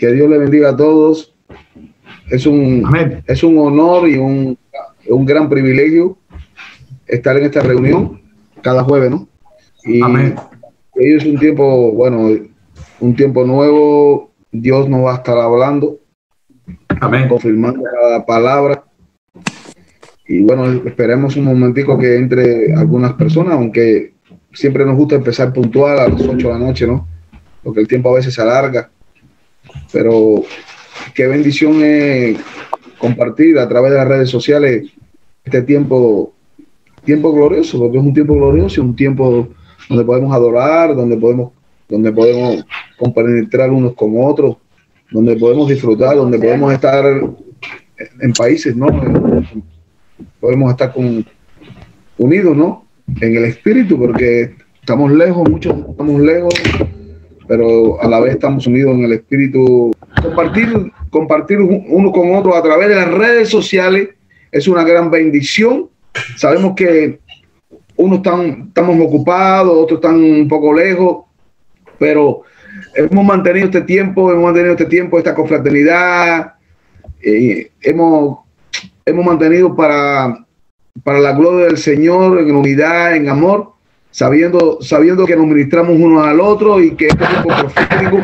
Que Dios le bendiga a todos. Es un honor y un gran privilegio estar en esta reunión cada jueves, ¿no? Y amén. Hoy es un tiempo, bueno, un tiempo nuevo. Dios nos va a estar hablando, amén, confirmando cada palabra. Y bueno, esperemos un momentico que entre algunas personas, aunque siempre nos gusta empezar puntual a las 8 de la noche, ¿no? Porque el tiempo a veces se alarga. Pero qué bendición es compartir a través de las redes sociales este tiempo glorioso, porque es un tiempo glorioso, un tiempo donde podemos adorar, donde podemos compenetrar unos con otros, donde podemos disfrutar, donde podemos estar en países, ¿no? Podemos estar unidos, ¿no? En el espíritu, porque estamos lejos, muchos estamos lejos, pero a la vez estamos unidos en el espíritu. Compartir uno con otro a través de las redes sociales es una gran bendición. Sabemos que unos estamos ocupados, otros están un poco lejos, pero hemos mantenido este tiempo, esta confraternidad, hemos mantenido para la gloria del Señor, en unidad, en amor, sabiendo que nos ministramos uno al otro y que este tiempo profético,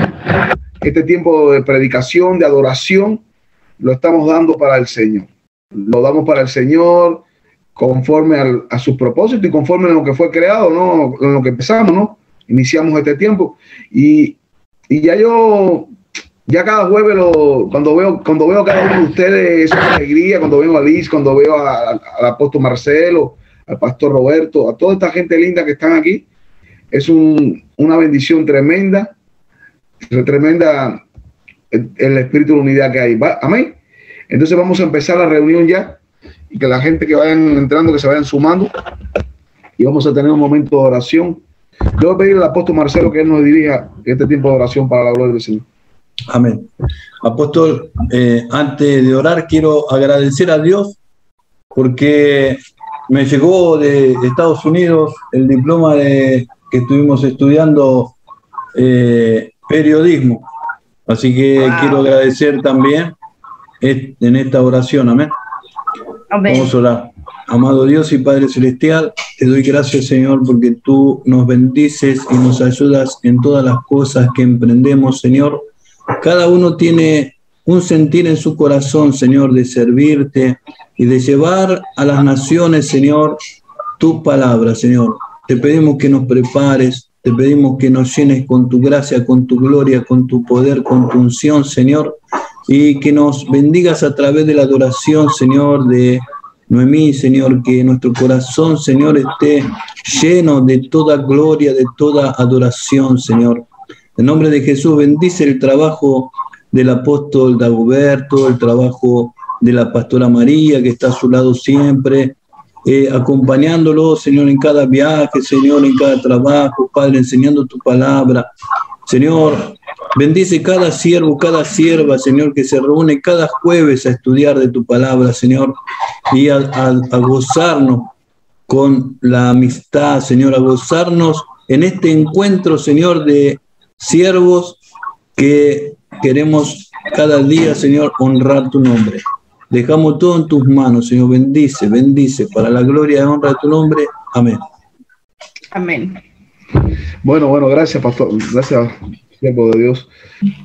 este tiempo de predicación, de adoración, lo estamos dando para el Señor. Lo damos para el Señor conforme a sus propósitos y conforme a lo que fue creado, ¿no? En lo que empezamos, ¿no? Iniciamos este tiempo y ya cada jueves cuando veo a cada uno de ustedes, es una alegría. Cuando veo a Liz, cuando veo al apóstol Marcelo, al pastor Roberto, a toda esta gente linda que están aquí, es una bendición tremenda el espíritu de unidad que hay. Amén. Entonces vamos a empezar la reunión ya, y que la gente que vayan entrando, que se vayan sumando, y vamos a tener un momento de oración. Yo voy a pedir al apóstol Marcelo que él nos dirija este tiempo de oración para la gloria del Señor. Amén. Apóstol, antes de orar quiero agradecer a Dios porque me llegó de Estados Unidos el diploma que estuvimos estudiando periodismo. Así que quiero agradecer también en esta oración. Amén. Amén. Vamos a orar. Amado Dios y Padre Celestial, te doy gracias, Señor, porque tú nos bendices y nos ayudas en todas las cosas que emprendemos, Señor. Cada uno tiene un sentir en su corazón, Señor, de servirte y de llevar a las naciones, Señor, tu palabra, Señor. Te pedimos que nos prepares, te pedimos que nos llenes con tu gracia, con tu gloria, con tu poder, con tu unción, Señor, y que nos bendigas a través de la adoración, Señor, de Noemí, Señor, que nuestro corazón, Señor, esté lleno de toda gloria, de toda adoración, Señor. En nombre de Jesús, bendice el trabajo del apóstol Dagoberto, el trabajo de la pastora María, que está a su lado siempre, acompañándolo, Señor, en cada viaje, Señor, en cada trabajo, Padre, enseñando tu palabra. Señor, bendice cada siervo, cada sierva, Señor, que se reúne cada jueves a estudiar de tu palabra, Señor, y a gozarnos con la amistad, Señor, a gozarnos en este encuentro, Señor, de siervos que queremos cada día, Señor, honrar tu nombre. Dejamos todo en tus manos, Señor. Bendice, bendice, para la gloria y honra de tu nombre. Amén. Amén. Bueno, gracias, pastor. Gracias, siervo de Dios.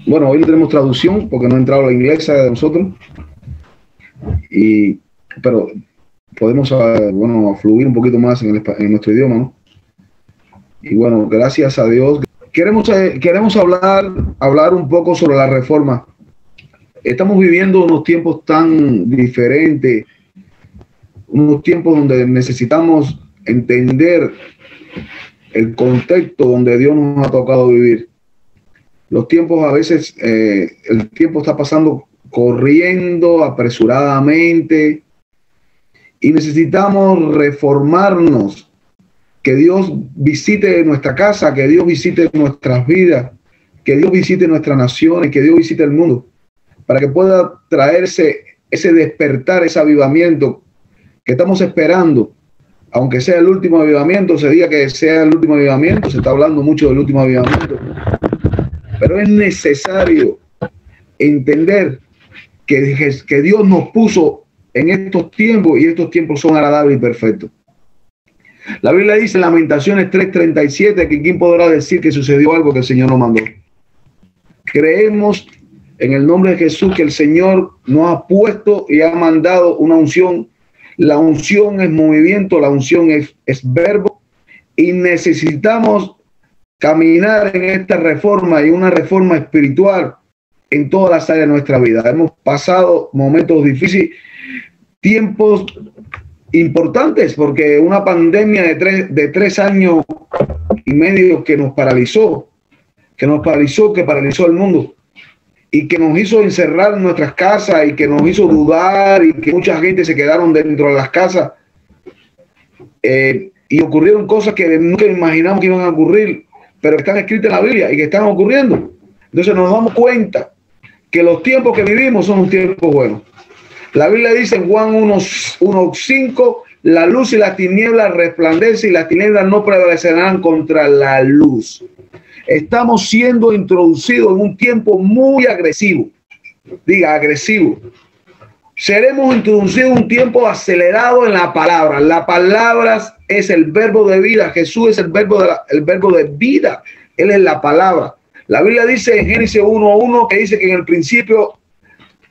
Bueno, hoy no tenemos traducción porque no ha entrado la inglesa de nosotros. Pero podemos, fluir un poquito más en nuestro idioma, ¿no? Y bueno, gracias a Dios. Queremos hablar un poco sobre la reforma. Estamos viviendo unos tiempos tan diferentes, unos tiempos donde necesitamos entender el contexto donde Dios nos ha tocado vivir. Los tiempos a veces, el tiempo está pasando corriendo apresuradamente y necesitamos reformarnos. Que Dios visite nuestra casa, que Dios visite nuestras vidas, que Dios visite nuestras naciones, que Dios visite el mundo, para que pueda traerse ese despertar, ese avivamiento que estamos esperando. Aunque sea el último avivamiento, se diga que sea el último avivamiento, se está hablando mucho del último avivamiento, pero es necesario entender que Dios nos puso en estos tiempos y estos tiempos son agradables y perfectos. La Biblia dice en Lamentaciones 3:37 que quién podrá decir que sucedió algo que el Señor no mandó. Creemos en el nombre de Jesús que el Señor nos ha puesto y ha mandado una unción. La unción es movimiento, la unción es verbo y necesitamos caminar en esta reforma y una reforma espiritual en todas las áreas de nuestra vida. Hemos pasado momentos difíciles, tiempos importantes, porque una pandemia de tres años y medio que paralizó el mundo y que nos hizo encerrar en nuestras casas y que nos hizo dudar y que mucha gente se quedaron dentro de las casas y ocurrieron cosas que nunca imaginamos que iban a ocurrir, pero que están escritas en la Biblia y que están ocurriendo. Entonces nos damos cuenta que los tiempos que vivimos son un tiempo bueno. La Biblia dice en Juan 1:5, la luz y la tiniebla resplandecen y las tinieblas no prevalecerán contra la luz. Estamos siendo introducidos en un tiempo muy agresivo. Diga, agresivo. Seremos introducidos en un tiempo acelerado en la palabra. La palabra es el verbo de vida. Jesús es el verbo de vida. Él es la palabra. La Biblia dice en Génesis 1:1 que dice que en el principio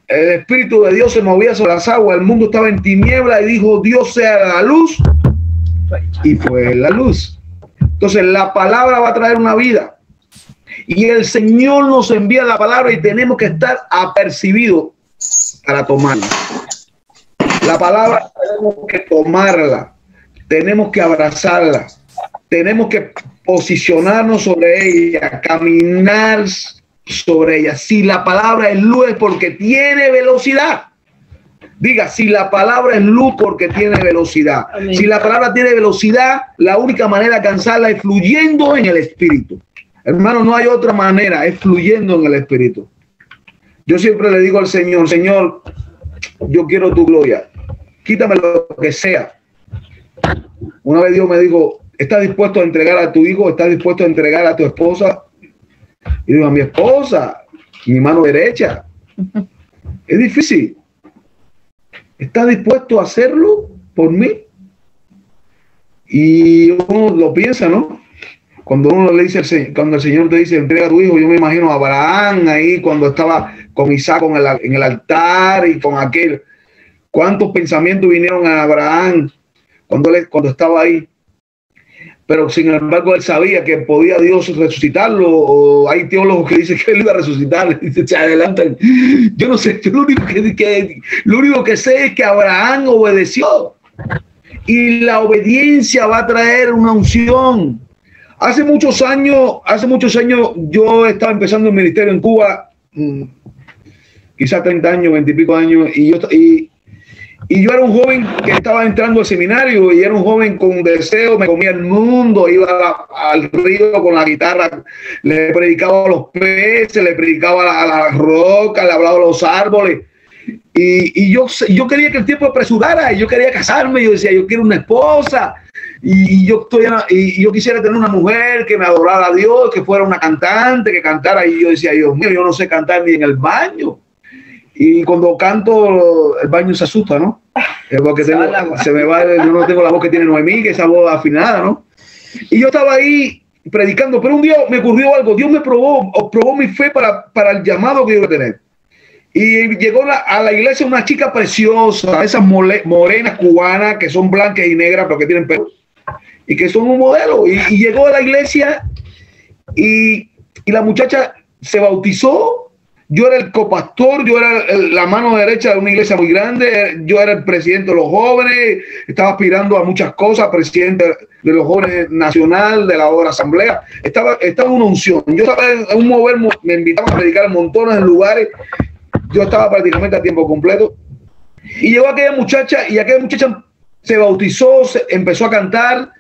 el Espíritu de Dios se movía sobre las aguas, el mundo estaba en tiniebla y dijo Dios sea la luz y fue la luz. Entonces la palabra va a traer una vida y el Señor nos envía la palabra y tenemos que estar apercibidos para tomarla. La palabra tenemos que tomarla, tenemos que abrazarla, tenemos que posicionarnos sobre ella, caminar sobre ella. Si la palabra es luz es porque tiene velocidad. Diga, si la palabra es luz porque tiene velocidad. Amén. Si la palabra tiene velocidad, la única manera de alcanzarla es fluyendo en el Espíritu. Hermano, no hay otra manera, es fluyendo en el Espíritu. Yo siempre le digo al Señor, Señor, yo quiero tu gloria. Quítame lo que sea. Una vez Dios me dijo, ¿estás dispuesto a entregar a tu hijo? ¿Estás dispuesto a entregar a tu esposa? Y digo, a mi esposa, mi mano derecha. Es difícil. ¿Estás dispuesto a hacerlo por mí? Y uno lo piensa, ¿no? Cuando uno le dice, cuando el Señor te dice, entrega a tu hijo, yo me imagino a Abraham ahí cuando estaba con Isaac en el altar y con aquel. ¿Cuántos pensamientos vinieron a Abraham cuando estaba ahí? Pero sin embargo él sabía que podía Dios resucitarlo, o hay teólogos que dicen que él iba a resucitar, se adelantan. Yo no sé, lo único que sé es que Abraham obedeció y la obediencia va a traer una unción. Hace muchos años yo estaba empezando el ministerio en Cuba, quizás 30 años, 20 y pico años, y yo era un joven que estaba entrando al seminario y era un joven con deseo, me comía el mundo, iba al río con la guitarra, le predicaba a los peces, le predicaba a la roca, le hablaba a los árboles. Y yo quería que el tiempo apresurara y yo quería casarme. Yo decía, yo quiero una esposa y yo quisiera tener una mujer que me adorara a Dios, que fuera una cantante, que cantara. Y yo decía, Dios mío, yo no sé cantar ni en el baño. Y cuando canto, el baño se asusta, ¿no? Porque se me va, yo no tengo la voz que tiene Noemí, que esa voz afinada, ¿no? Y yo estaba ahí predicando, pero un día me ocurrió algo. Dios me probó mi fe para el llamado que yo iba a tener. Y llegó a la iglesia una chica preciosa, esas morenas cubanas que son blancas y negras, pero que tienen pelo, y que son un modelo. Y llegó a la iglesia y la muchacha se bautizó. Yo era el copastor, yo era la mano derecha de una iglesia muy grande, yo era el presidente de los jóvenes, estaba aspirando a muchas cosas, presidente de los jóvenes nacional, de la obra asamblea, estaba en una unción. Yo estaba en un mover, me invitaban a predicar en montones de lugares, yo estaba prácticamente a tiempo completo. Y llegó aquella muchacha y aquella muchacha se bautizó, empezó a cantar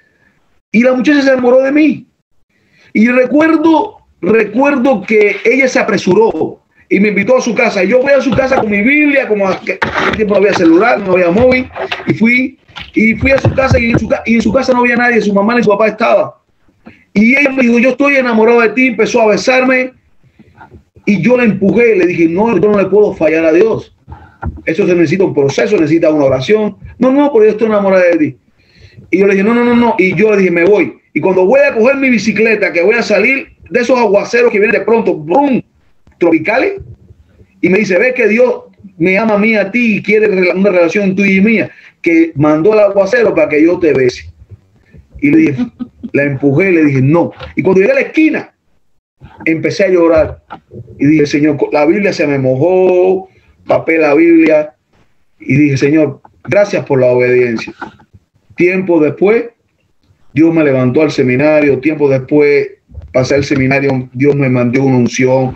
y la muchacha se enamoró de mí. Y recuerdo que ella se apresuró y me invitó a su casa. Yo fui a su casa con mi Biblia, como en aquel tiempo no había celular, no había móvil, y fui a su casa y en su casa no había nadie, su mamá ni su papá estaba. Y ella me dijo, yo estoy enamorado de ti, empezó a besarme Y yo le empujé y le dije, no, yo no le puedo fallar a Dios. Eso se necesita un proceso, necesita una oración. No, porque yo estoy enamorado de ti. Y yo le dije, no. Y yo le dije, me voy. Y cuando voy a coger mi bicicleta, que voy a salir de esos aguaceros que vienen de pronto, ¡brum!, tropicales, y me dice, ve que Dios me ama a mí, a ti, y quiere una relación tuya y mía, que mandó el aguacero para que yo te bese. Y le dije, la empujé y le dije, no. Y cuando llegué a la esquina, empecé a llorar. Y dije, Señor, la Biblia se me mojó, papel la Biblia. Y dije, Señor, gracias por la obediencia. Tiempo después, Dios me levantó al seminario. Tiempo después, pasé al seminario, Dios me mandó una unción.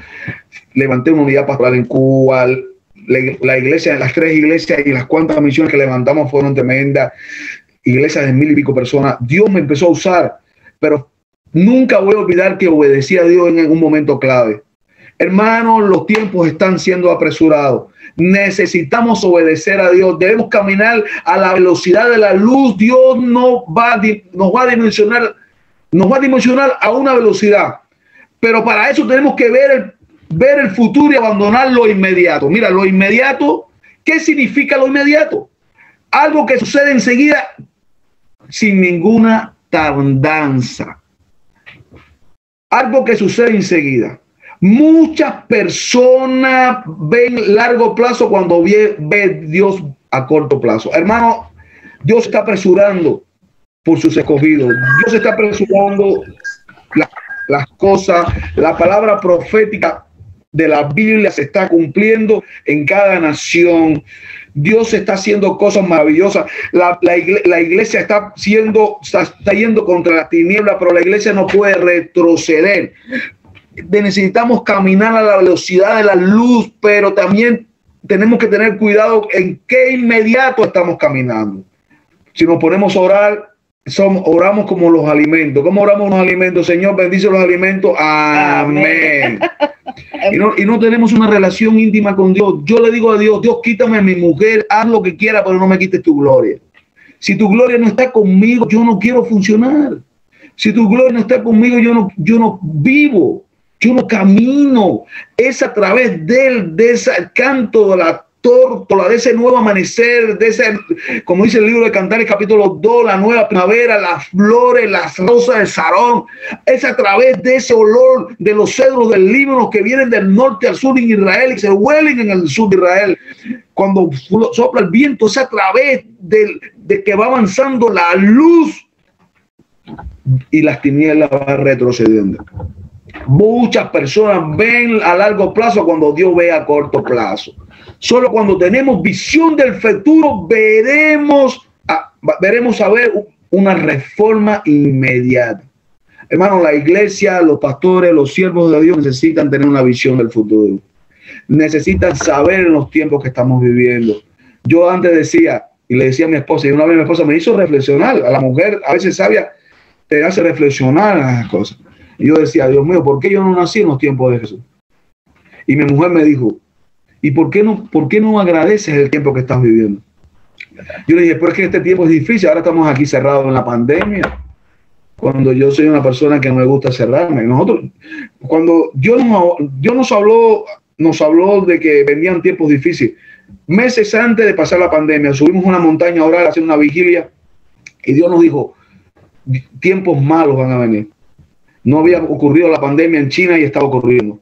Levanté una unidad pastoral en Cuba. La iglesia, las 3 iglesias y las cuantas misiones que levantamos fueron tremendas. Iglesias de 1000 y pico personas. Dios me empezó a usar, pero nunca voy a olvidar que obedecí a Dios en un momento clave. Hermanos, los tiempos están siendo apresurados. Necesitamos obedecer a Dios. Debemos caminar a la velocidad de la luz. Dios nos va a dimensionar a una velocidad. Pero para eso tenemos que ver el futuro y abandonar lo inmediato. Mira, lo inmediato, ¿qué significa lo inmediato? Algo que sucede enseguida sin ninguna tardanza. Algo que sucede enseguida. Muchas personas ven largo plazo cuando ve Dios a corto plazo. Hermano, Dios está apresurando por sus escogidos. Dios está apresurando las cosas. La palabra profética de la Biblia se está cumpliendo en cada nación. Dios está haciendo cosas maravillosas. La iglesia está yendo contra la tiniebla, pero la iglesia no puede retroceder. Necesitamos caminar a la velocidad de la luz, pero también tenemos que tener cuidado en qué inmediato estamos caminando. Si nos ponemos a orar, oramos como los alimentos. ¿Cómo oramos los alimentos? Señor, bendice los alimentos. Amén. Y no tenemos una relación íntima con Dios. Yo le digo a Dios, Dios, quítame a mi mujer, haz lo que quiera, pero no me quites tu gloria. Si tu gloria no está conmigo, yo no quiero funcionar. Si tu gloria no está conmigo, yo no vivo, yo no camino. Es a través de ese canto de la tórtola, de ese nuevo amanecer, de ese, como dice el libro de Cantares capítulo 2, la nueva primavera, las flores, las rosas del Sarón. Es a través de ese olor de los cedros del Líbano que vienen del norte al sur en Israel y se huelen en el sur de Israel. Cuando sopla el viento, es a través de que va avanzando la luz y las tinieblas van retrocediendo. Muchas personas ven a largo plazo cuando Dios ve a corto plazo. Solo cuando tenemos visión del futuro veremos a ver una reforma inmediata. Hermano, la iglesia, los pastores, los siervos de Dios necesitan tener una visión del futuro. Necesitan saber en los tiempos que estamos viviendo. Yo antes decía, y le decía a mi esposa, y una vez mi esposa me hizo reflexionar. A la mujer, a veces sabia, te hace reflexionar a las cosas. Y yo decía, Dios mío, ¿por qué yo no nací en los tiempos de Jesús? Y mi mujer me dijo, ¿y por qué no agradeces el tiempo que estás viviendo? Yo le dije, pero es que este tiempo es difícil. Ahora estamos aquí cerrados en la pandemia. Cuando yo soy una persona que no me gusta cerrarme. Nosotros, cuando Dios nos habló de que venían tiempos difíciles. Meses antes de pasar la pandemia, subimos una montaña a orar, a hacer una vigilia. Y Dios nos dijo, tiempos malos van a venir. No había ocurrido la pandemia en China y estaba ocurriendo.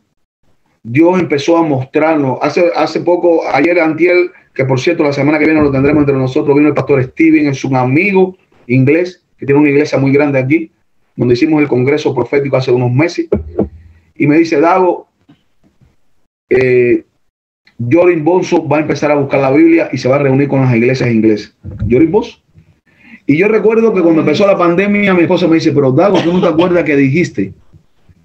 Dios empezó a mostrarnos. Hace poco, ayer, antier, que por cierto la semana que viene lo tendremos entre nosotros, vino el pastor Steven, es un amigo inglés que tiene una iglesia muy grande aquí, donde hicimos el congreso profético hace unos meses, y me dice, Dago, Jorin Bonzo va a empezar a buscar la Biblia y se va a reunir con las iglesias inglesas. Jorin Bonzo. Y yo recuerdo que cuando empezó la pandemia, mi esposa me dice, pero Dago, ¿tú no te acuerdas que dijiste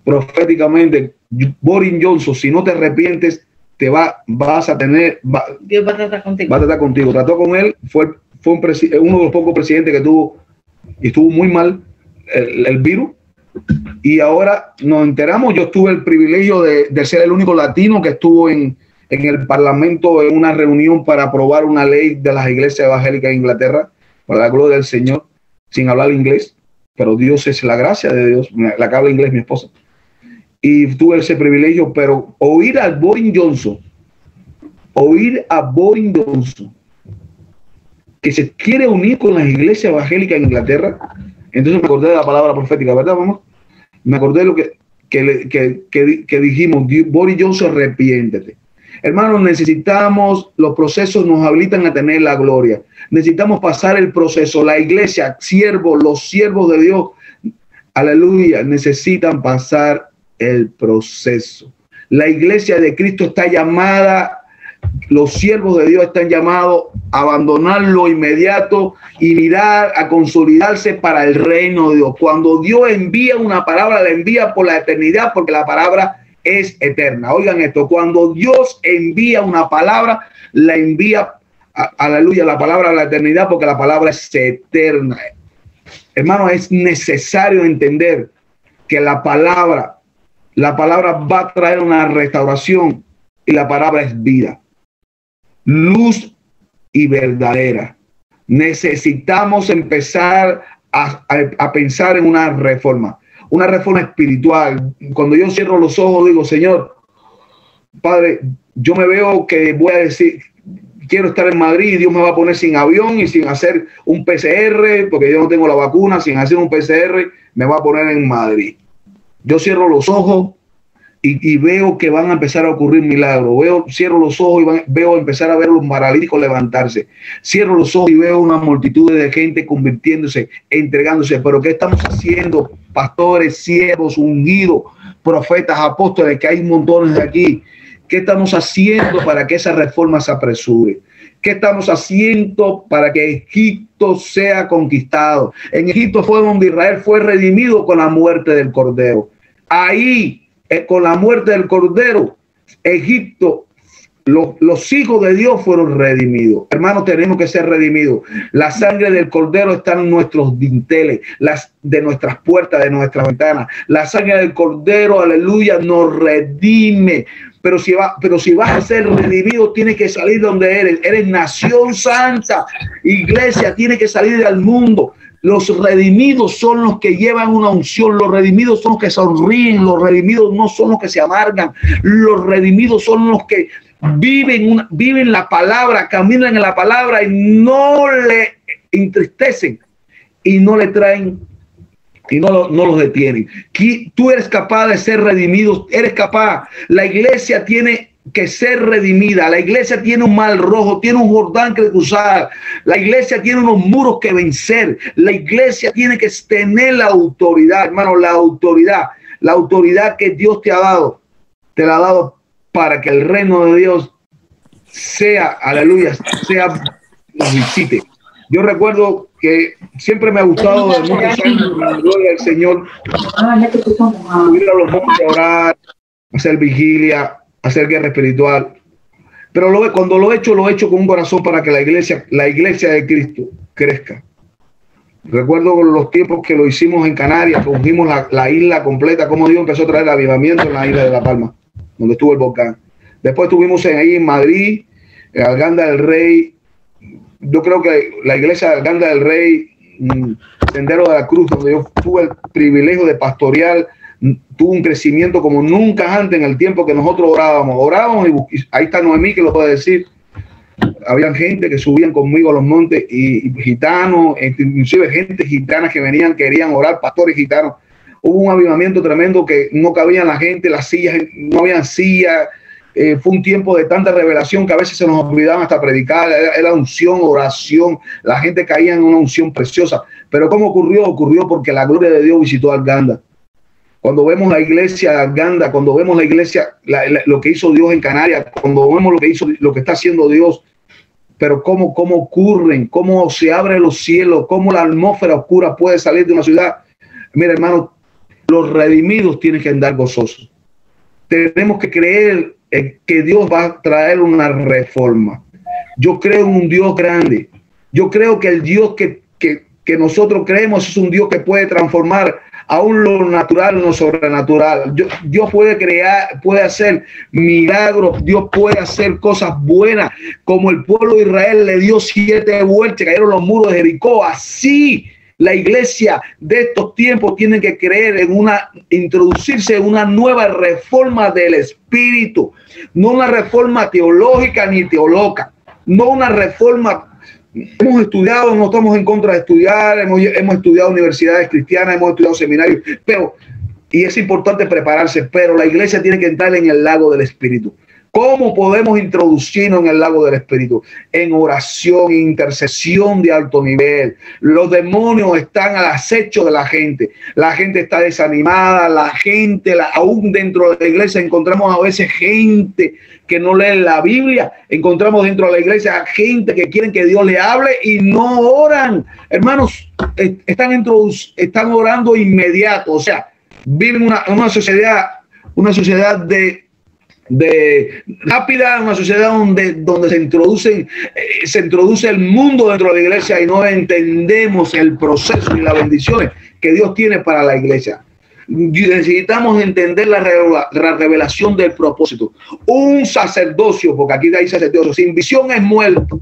proféticamente, Boris Johnson, si no te arrepientes, Dios va a tratar contigo. Va a tratar contigo. Trató con él, fue uno de los pocos presidentes que tuvo, y estuvo muy mal el virus. Y ahora nos enteramos, yo tuve el privilegio de ser el único latino que estuvo en el Parlamento en una reunión para aprobar una ley de las iglesias evangélicas de Inglaterra, para la gloria del Señor, sin hablar inglés, pero Dios es la gracia de Dios, la que habla inglés mi esposa. y tuve ese privilegio, pero oír a Boris Johnson, que se quiere unir con las iglesias evangélicas en Inglaterra, entonces me acordé de la palabra profética, ¿verdad, mamá? Me acordé de lo que dijimos, Boris Johnson, arrepiéntete. Hermanos, necesitamos, los procesos nos habilitan a tener la gloria. Necesitamos pasar el proceso. La iglesia, los siervos de Dios, aleluya, necesitan pasar el proceso. La iglesia de Cristo está llamada, los siervos de Dios están llamados a abandonar lo inmediato y mirar a consolidarse para el reino de Dios. Cuando Dios envía una palabra, la envía por la eternidad, porque la palabra es eterna. Oigan esto, cuando Dios envía una palabra, la envía, aleluya, la palabra a la eternidad, porque la palabra es eterna. Hermano, es necesario entender que la palabra va a traer una restauración, y la palabra es vida, luz y verdadera. Necesitamos empezar a pensar en una reforma espiritual. Cuando yo cierro los ojos, digo, Señor, Padre, yo me veo que voy a decir, quiero estar en Madrid, y Dios me va a poner sin avión y sin hacer un PCR, porque yo no tengo la vacuna, sin hacer un PCR, me va a poner en Madrid. Yo cierro los ojos y veo que van a empezar a ocurrir milagros. Cierro los ojos y veo empezar a ver los paralíticos levantarse. Cierro los ojos y veo una multitud de gente convirtiéndose, entregándose. Pero ¿qué estamos haciendo, pastores, siervos, ungidos, profetas, apóstoles, que hay montones de aquí? ¿Qué estamos haciendo para que esa reforma se apresure? ¿Qué estamos haciendo para que Egipto sea conquistado? En Egipto fue donde Israel fue redimido con la muerte del Cordero. Ahí, con la muerte del Cordero, Egipto, los hijos de Dios fueron redimidos. Hermanos, tenemos que ser redimidos. La sangre del Cordero está en nuestros dinteles, de nuestras puertas, de nuestras ventanas. La sangre del Cordero, aleluya, nos redime. Pero si vas a ser redimido, tienes que salir donde eres. Eres nación santa. Iglesia, tiene que salir al mundo. Los redimidos son los que llevan una unción. Los redimidos son los que sonríen. Los redimidos no son los que se amargan. Los redimidos son los que viven la palabra, caminan en la palabra y no le entristecen y no le traen y no los detienen. Tú eres capaz de ser redimido, eres capaz. La iglesia tiene que ser redimida. La iglesia tiene un mar rojo, tiene un Jordán que cruzar. La iglesia tiene unos muros que vencer. La iglesia tiene que tener la autoridad, hermano, la autoridad que Dios te ha dado, te la ha dado para que el reino de Dios sea, aleluya, visite. Yo recuerdo que siempre me ha gustado de muchos años, la gloria del Señor, subir a los montes a orar, hacer vigilia, hacer guerra espiritual. Pero cuando lo he hecho con un corazón para que la iglesia de Cristo crezca. Recuerdo los tiempos que lo hicimos en Canarias, que ungimos la isla completa, cómo Dios empezó a traer avivamiento en la isla de La Palma, donde estuvo el volcán. Después estuvimos ahí en Madrid, en Arganda del Rey. Yo creo que la iglesia de Arganda del Rey, Sendero de la Cruz, donde yo tuve el privilegio de pastorear, tuvo un crecimiento como nunca antes en el tiempo que nosotros orábamos y ahí está Noemí que lo puede decir. Habían gente que subían conmigo a los montes y gitanos, inclusive gente gitana que querían orar, pastores gitanos. Hubo un avivamiento tremendo que no cabía la gente, las sillas, no habían sillas. Fue un tiempo de tanta revelación que a veces se nos olvidaban hasta predicar. Era unción, oración. La gente caía en una unción preciosa. Pero ¿cómo ocurrió? Ocurrió porque la gloria de Dios visitó a Arganda. Cuando vemos la iglesia de Arganda, cuando vemos la iglesia, lo que hizo Dios en Canarias, cuando vemos lo que está haciendo Dios, pero cómo ocurren, cómo se abren los cielos, cómo la atmósfera oscura puede salir de una ciudad. Mira, hermano, los redimidos tienen que andar gozosos. Tenemos que creer que Dios va a traer una reforma. Yo creo en un Dios grande. Yo creo que el Dios que nosotros creemos es un Dios que puede transformar aún lo natural en lo sobrenatural. Dios puede crear, puede hacer milagros, Dios puede hacer cosas buenas, como el pueblo de Israel le dio 7 vueltas, cayeron los muros de Jericó. Así La iglesia de estos tiempos tiene que introducirse en una nueva reforma del espíritu, no una reforma teológica ni teológica, no una reforma. Hemos estudiado, no estamos en contra de estudiar, hemos estudiado universidades cristianas, hemos estudiado seminarios, y es importante prepararse, pero la iglesia tiene que entrar en el lago del espíritu. ¿Cómo podemos introducirnos en el lago del espíritu? En oración, intercesión de alto nivel. Los demonios están al acecho de la gente está desanimada, aún dentro de la iglesia encontramos a veces gente que no lee la Biblia, encontramos dentro de la iglesia gente que quieren que Dios le hable y no oran. Hermanos, están orando inmediato, o sea, viven una sociedad de rápida, una sociedad donde se introduce el mundo dentro de la iglesia y no entendemos el proceso y las bendiciones que Dios tiene para la iglesia. Necesitamos entender la revelación del propósito. Un sacerdocio, porque aquí hay sacerdocio, sin visión es muerto.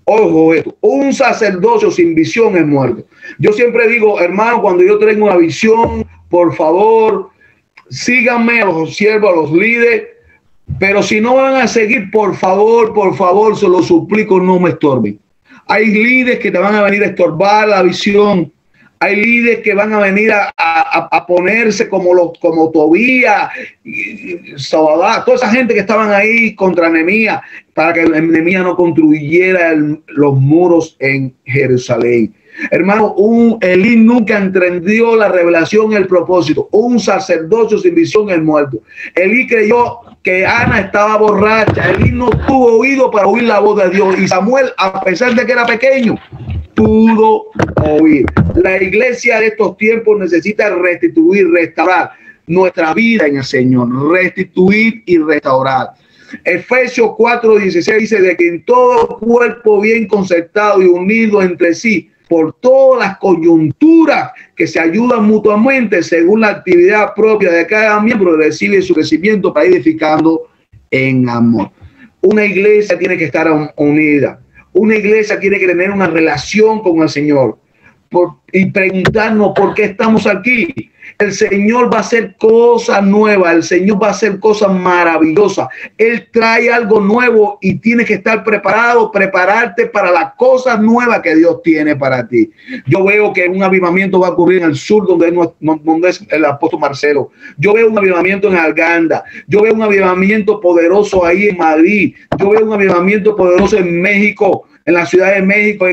Ojo esto, un sacerdocio sin visión es muerto. Yo siempre digo, hermano, cuando yo tengo una visión, por favor, síganme a los siervos, a los líderes. Pero si no van a seguir, por favor, se lo suplico, no me estorben. Hay líderes que te van a venir a estorbar la visión. Hay líderes que van a venir a ponerse como Tobías, Sabadá, toda esa gente que estaban ahí contra Nehemías, para que Nehemías no construyera los muros en Jerusalén. Hermano, Elí nunca entendió la revelación, el propósito. Un sacerdocio sin visión es muerto. Elí creyó que Ana estaba borracha. Elí no tuvo oído para oír la voz de Dios. Y Samuel, a pesar de que era pequeño, pudo oír. La iglesia de estos tiempos necesita restituir, restaurar nuestra vida en el Señor. Restituir y restaurar. Efesios 4:16 dice de que en todo cuerpo bien concertado y unido entre sí, por todas las coyunturas que se ayudan mutuamente según la actividad propia de cada miembro, recibe su crecimiento para ir edificando en amor. Una iglesia tiene que estar unida. Una iglesia tiene que tener una relación con el Señor y preguntarnos por qué estamos aquí. El Señor va a hacer cosas nuevas, el Señor va a hacer cosas maravillosas. Él trae algo nuevo y tienes que estar prepararte para las cosas nuevas que Dios tiene para ti. Yo veo que un avivamiento va a ocurrir en el sur, donde es el apóstol Marcelo. Yo veo un avivamiento en Arganda. Yo veo un avivamiento poderoso ahí en Madrid. Yo veo un avivamiento poderoso en México, en la Ciudad de México,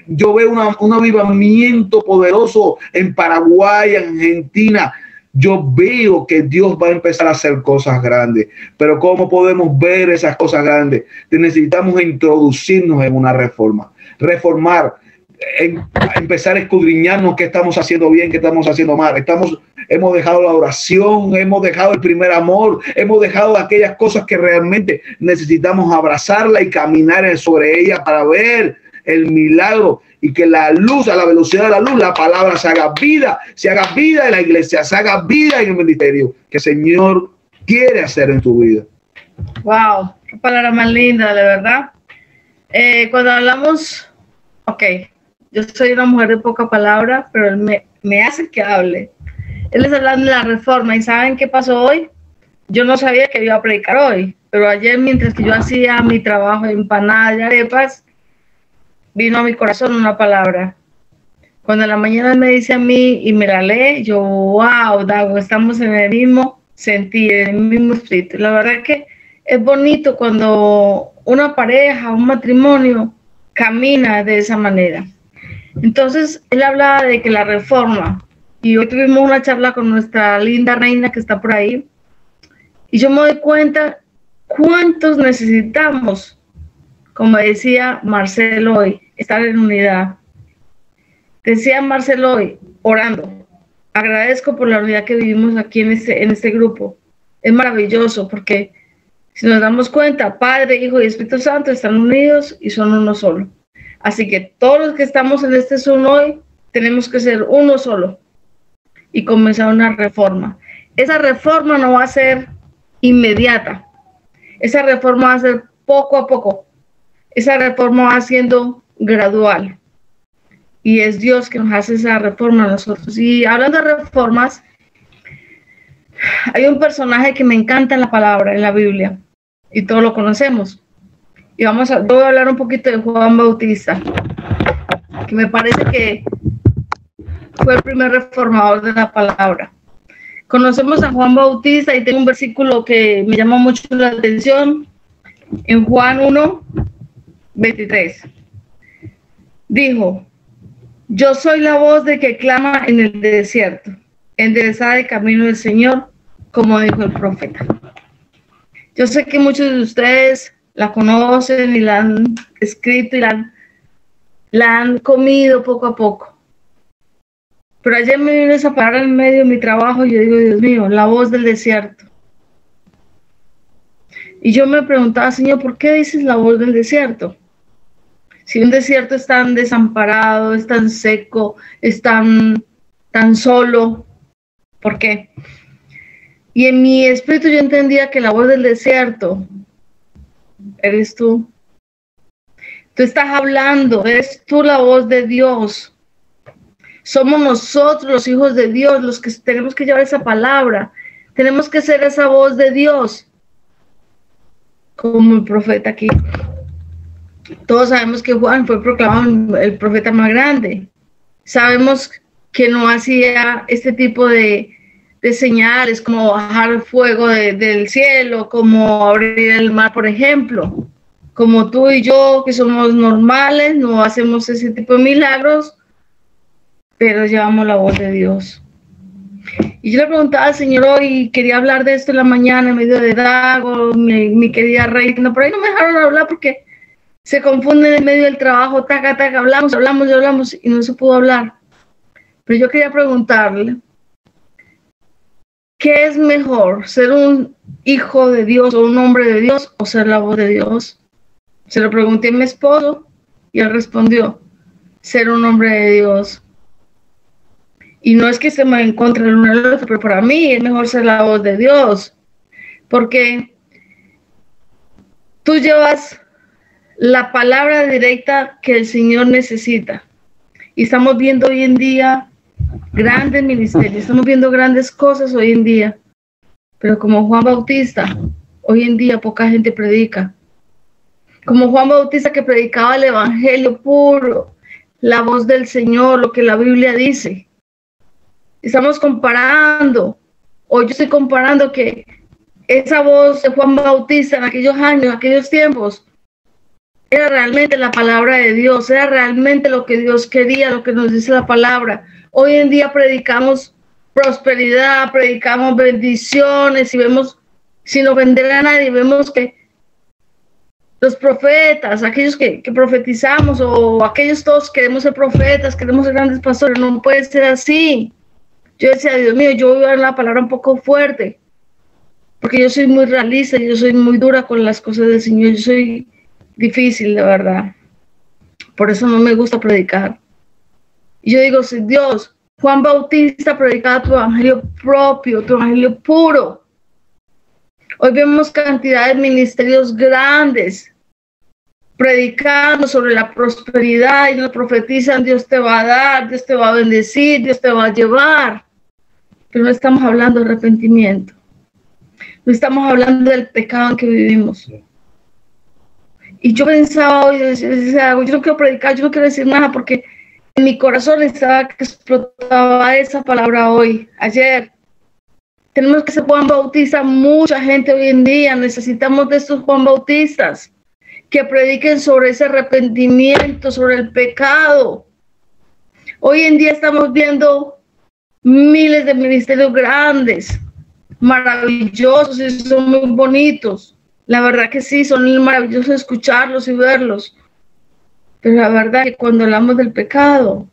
yo veo un avivamiento poderoso en Paraguay, en Argentina. Yo veo que Dios va a empezar a hacer cosas grandes. Pero ¿cómo podemos ver esas cosas grandes? Necesitamos introducirnos en una reforma. Reformar, empezar a escudriñarnos qué estamos haciendo bien, qué estamos haciendo mal. Hemos dejado la oración, hemos dejado el primer amor, hemos dejado aquellas cosas que realmente necesitamos abrazarla y caminar sobre ella para ver el milagro y que la luz, a la velocidad de la luz, la palabra se haga vida en la iglesia, se haga vida en el ministerio que el Señor quiere hacer en tu vida. Wow, qué palabra más linda, de verdad. Cuando hablamos, yo soy una mujer de poca palabra, pero él me hace que hable. Él está hablando de la reforma y ¿saben qué pasó hoy? Yo no sabía que iba a predicar hoy, pero ayer mientras que yo hacía mi trabajo de empanadas y arepas, vino a mi corazón una palabra. Cuando en la mañana me dice a mí y me la lee, yo, wow, Dago, estamos en el mismo sentir, en el mismo espíritu. La verdad es que es bonito cuando una pareja, un matrimonio camina de esa manera. Entonces, él hablaba de que la reforma, y hoy tuvimos una charla con nuestra linda reina que está por ahí, y yo me doy cuenta cuántos necesitamos, como decía Marcelo hoy, estar en unidad. Decía Marcelo hoy, orando. Agradezco por la unidad que vivimos aquí en este grupo. Es maravilloso porque si nos damos cuenta, Padre, Hijo y Espíritu Santo están unidos y son uno solo. Así que todos los que estamos en este Zoom hoy tenemos que ser uno solo y comenzar una reforma. Esa reforma no va a ser inmediata. Esa reforma va a ser poco a poco. Esa reforma va siendo gradual. y es Dios que nos hace esa reforma a nosotros. Y hablando de reformas, hay un personaje que me encanta en la palabra, en la Biblia, y todos lo conocemos. Y yo voy a hablar un poquito de Juan Bautista, que me parece que fue el primer reformador de la palabra. Conocemos a Juan Bautista y tengo un versículo que me llama mucho la atención, en Juan 1:23. Dijo: yo soy la voz de que clama en el desierto, enderezad el camino del Señor, como dijo el profeta. Yo sé que muchos de ustedes la conocen y la han escrito y la han comido poco a poco. Pero ayer me vino esa palabra en medio de mi trabajo y yo digo, Dios mío, la voz del desierto. Y yo me preguntaba, Señor, ¿por qué dices la voz del desierto? Si un desierto es tan desamparado, es tan seco, es tan solo, ¿por qué? Y en mi espíritu yo entendía que la voz del desierto eres tú. Tú estás hablando, eres tú la voz de Dios. Somos nosotros los hijos de Dios los que tenemos que llevar esa palabra. Tenemos que ser esa voz de Dios. Como el profeta aquí. Todos sabemos que Juan fue proclamado el profeta más grande. Sabemos que no hacía este tipo de señales como bajar fuego del cielo, como abrir el mar, por ejemplo. Como tú y yo, que somos normales, no hacemos ese tipo de milagros, pero llevamos la voz de Dios. Y yo le preguntaba al Señor hoy, quería hablar de esto en la mañana, en medio de Dago, mi querida Reina, por ahí no me dejaron hablar porque se confunden en medio del trabajo, taca, hablamos y no se pudo hablar. Pero yo quería preguntarle, ¿qué es mejor, ser un hijo de Dios o un hombre de Dios o ser la voz de Dios? Se lo pregunté a mi esposo y él respondió, ser un hombre de Dios. Y no es que se me encuentre el uno al otro, pero para mí es mejor ser la voz de Dios, porque tú llevas la palabra directa que el Señor necesita. Y estamos viendo hoy en día grandes ministerios, estamos viendo grandes cosas hoy en día, pero como Juan Bautista, hoy en día poca gente predica. Como Juan Bautista que predicaba el evangelio puro, la voz del Señor, lo que la Biblia dice. Estamos comparando, o yo estoy comparando que esa voz de Juan Bautista en aquellos años, en aquellos tiempos, era realmente la palabra de Dios, era realmente lo que Dios quería, lo que nos dice la palabra. Hoy en día predicamos prosperidad, predicamos bendiciones y vemos, sin ofender a nadie, vemos que los profetas, aquellos que profetizamos o aquellos todos queremos ser profetas, queremos ser grandes pastores, no puede ser así. Yo decía, Dios mío, yo voy a dar la palabra un poco fuerte, porque yo soy muy realista, yo soy muy dura con las cosas del Señor, yo soy difícil, de verdad. Por eso no me gusta predicar. Y yo digo, si Dios, Juan Bautista predicaba tu evangelio propio, tu evangelio puro. Hoy vemos cantidad de ministerios grandes predicando sobre la prosperidad y nos profetizan, Dios te va a dar, Dios te va a bendecir, Dios te va a llevar. Pero no estamos hablando de arrepentimiento. No estamos hablando del pecado en que vivimos. Y yo pensaba hoy, decía, yo no quiero predicar, yo no quiero decir nada porque en mi corazón estaba que explotaba esa palabra hoy, ayer. Tenemos que ser Juan Bautista, mucha gente hoy en día, necesitamos de estos Juan Bautistas que prediquen sobre ese arrepentimiento, sobre el pecado. Hoy en día estamos viendo miles de ministerios grandes, maravillosos y son muy bonitos. La verdad que sí, son maravillosos escucharlos y verlos. Pero la verdad que cuando hablamos del pecado,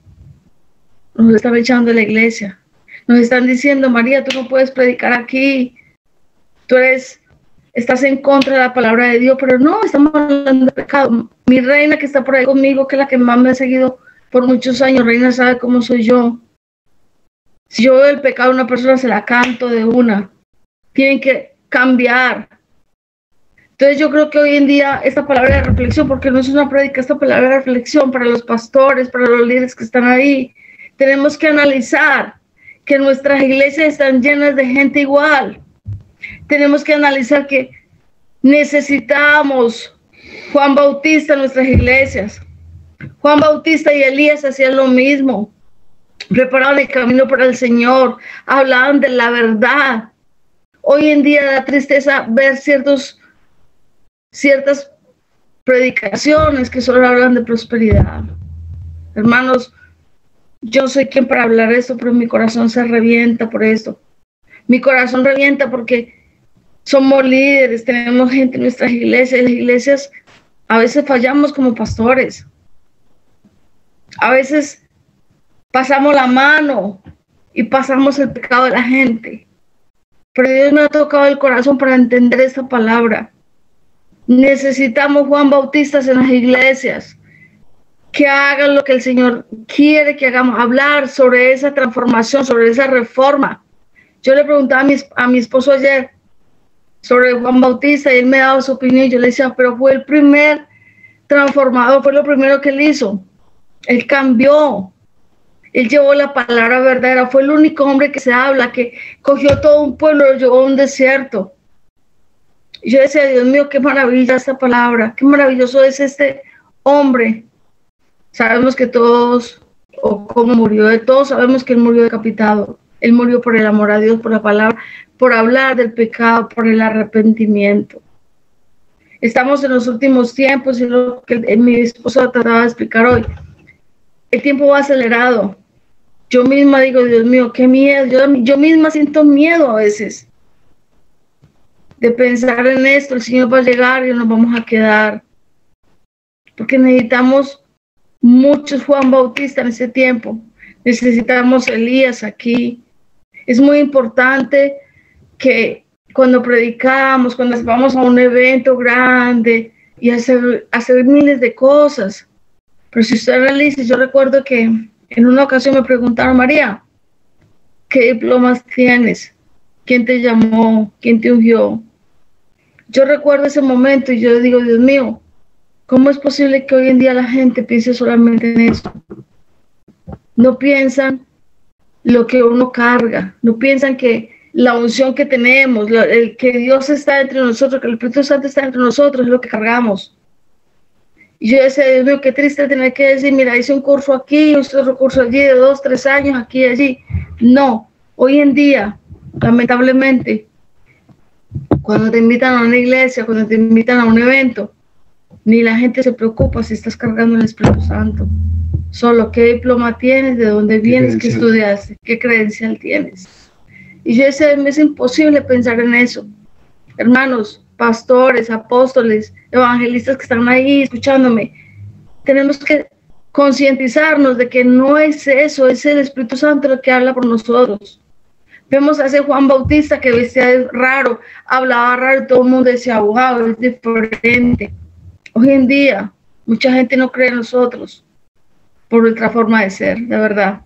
nos están echando de la iglesia. Nos están diciendo, María, tú no puedes predicar aquí. Estás en contra de la palabra de Dios, pero no, estamos hablando de pecado. Mi reina que está por ahí conmigo, que es la que más me ha seguido por muchos años, reina sabe cómo soy yo. Si yo veo el pecado de una persona, se la canto de una. Tienen que cambiar. Entonces yo creo que hoy en día esta palabra de reflexión, porque no es una prédica, esta palabra de reflexión para los pastores, para los líderes que están ahí, tenemos que analizar que nuestras iglesias están llenas de gente igual. Tenemos que analizar que necesitamos Juan Bautista en nuestras iglesias. Juan Bautista y Elías hacían lo mismo. Preparaban el camino para el Señor, hablaban de la verdad. Hoy en día da tristeza ver ciertas predicaciones que solo hablan de prosperidad. Hermanos, yo soy quien para hablar esto, pero mi corazón se revienta por esto. Mi corazón revienta porque somos líderes, tenemos gente en nuestras iglesias. Las iglesias a veces fallamos como pastores. A veces pasamos la mano y pasamos el pecado de la gente. Pero Dios me ha tocado el corazón para entender esta palabra. Necesitamos Juan Bautistas en las iglesias que hagan lo que el Señor quiere que hagamos, hablar sobre esa transformación, sobre esa reforma. Yo le preguntaba a mi esposo ayer sobre Juan Bautista y él me daba su opinión y yo le decía, pero fue el primer transformador, fue lo primero que él hizo. Él cambió, él llevó la palabra verdadera, fue el único hombre que se habla, que cogió todo un pueblo, lo llevó a un desierto. Y yo decía, Dios mío, qué maravilla esta palabra, qué maravilloso es este hombre. Sabemos que todos, o cómo murió de todos, sabemos que él murió decapitado. Él murió por el amor a Dios, por la palabra, por hablar del pecado, por el arrepentimiento. Estamos en los últimos tiempos y lo que mi esposo trataba de explicar hoy. El tiempo va acelerado. Yo misma digo, Dios mío, qué miedo. Yo misma siento miedo a veces de pensar en esto. El Señor va a llegar y nos vamos a quedar. Porque necesitamos muchos Juan Bautista en ese tiempo. Necesitamos Elías aquí. Es muy importante que cuando predicamos, cuando vamos a un evento grande y hacer miles de cosas. Pero si usted analiza, yo recuerdo que en una ocasión me preguntaron, María, ¿qué diplomas tienes? ¿Quién te llamó? ¿Quién te ungió? Yo recuerdo ese momento y yo digo, Dios mío, ¿cómo es posible que hoy en día la gente piense solamente en esto? No piensan lo que uno carga, no piensan que la unción que tenemos, el que Dios está entre nosotros, que el Espíritu Santo está entre nosotros, es lo que cargamos. Y yo decía, Dios mío, qué triste tener que decir, mira, hice un curso aquí, otro curso allí de 2, 3 años, aquí y allí. No, hoy en día, lamentablemente, cuando te invitan a una iglesia, cuando te invitan a un evento, ni la gente se preocupa si estás cargando el Espíritu Santo. Solo qué diploma tienes, de dónde vienes, qué estudiaste, qué credencial tienes. Y yo decía, es imposible pensar en eso. Hermanos, pastores, apóstoles, evangelistas que están ahí escuchándome, tenemos que concientizarnos de que no es eso, es el Espíritu Santo lo que habla por nosotros. Vemos a ese Juan Bautista que vestía raro, hablaba raro, todo el mundo decía, wow, es diferente. Hoy en día, mucha gente no cree en nosotros por nuestra forma de ser, de verdad.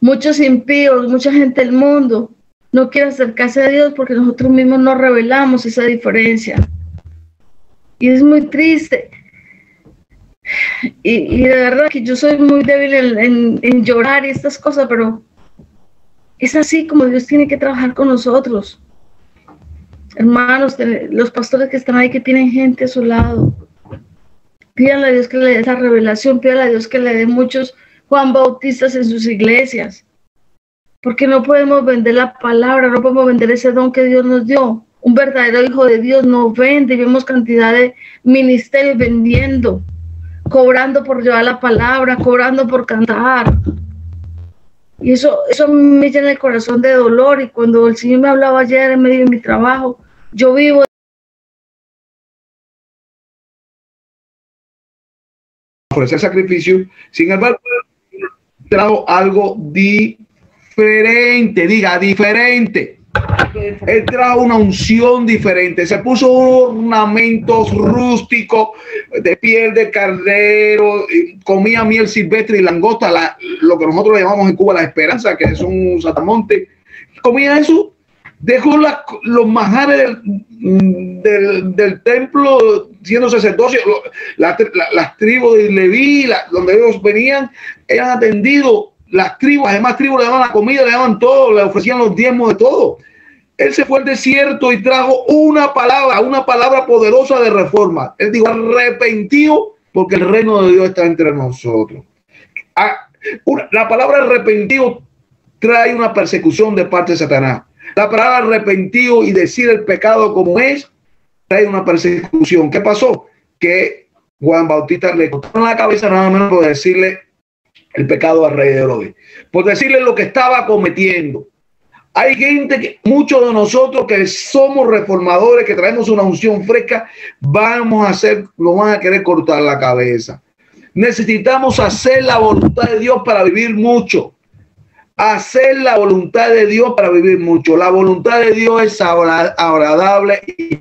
Muchos impíos, mucha gente del mundo no quiere acercarse a Dios porque nosotros mismos no revelamos esa diferencia. Y es muy triste. Y de verdad que yo soy muy débil en llorar y estas cosas, pero es así como Dios tiene que trabajar con nosotros. Hermanos, los pastores que están ahí, que tienen gente a su lado, pídanle a Dios que le dé esa revelación, pídanle a Dios que le dé muchos Juan Bautistas en sus iglesias. Porque no podemos vender la palabra, no podemos vender ese don que Dios nos dio. Un verdadero hijo de Dios no vende, y vemos cantidad de ministerios vendiendo, cobrando por llevar la palabra, cobrando por cantar. Y eso me llena el corazón de dolor. Y cuando el Señor me hablaba ayer en medio de mi trabajo, yo vivo ofrecer sacrificio, sin embargo, trajo algo diferente, diga diferente. Él trajo una unción diferente, se puso ornamentos rústicos de piel de carnero, comía miel silvestre y langosta, lo que nosotros le llamamos en Cuba la esperanza, que es un saltamonte. Comía eso Dejó los manjares del templo siendo sacerdocio. Las tribus de Leví, donde ellos venían, eran atendidos. Las tribus, además tribus le daban la comida, le daban todo, le ofrecían los diezmos de todo. Él se fue al desierto y trajo una palabra poderosa de reforma. Él dijo: arrepentido, porque el reino de Dios está entre nosotros. La palabra arrepentido trae una persecución de parte de Satanás. La palabra arrepentido y decir el pecado como es, trae una persecución. ¿Qué pasó? Que Juan Bautista le cortaron la cabeza nada menos por decirle el pecado al rey de Herodes, por decirle lo que estaba cometiendo. Hay gente, muchos de nosotros que somos reformadores, que traemos una unción fresca, nos van a querer cortar la cabeza. Necesitamos hacer la voluntad de Dios para vivir mucho. Hacer la voluntad de Dios para vivir mucho. La voluntad de Dios es agradable y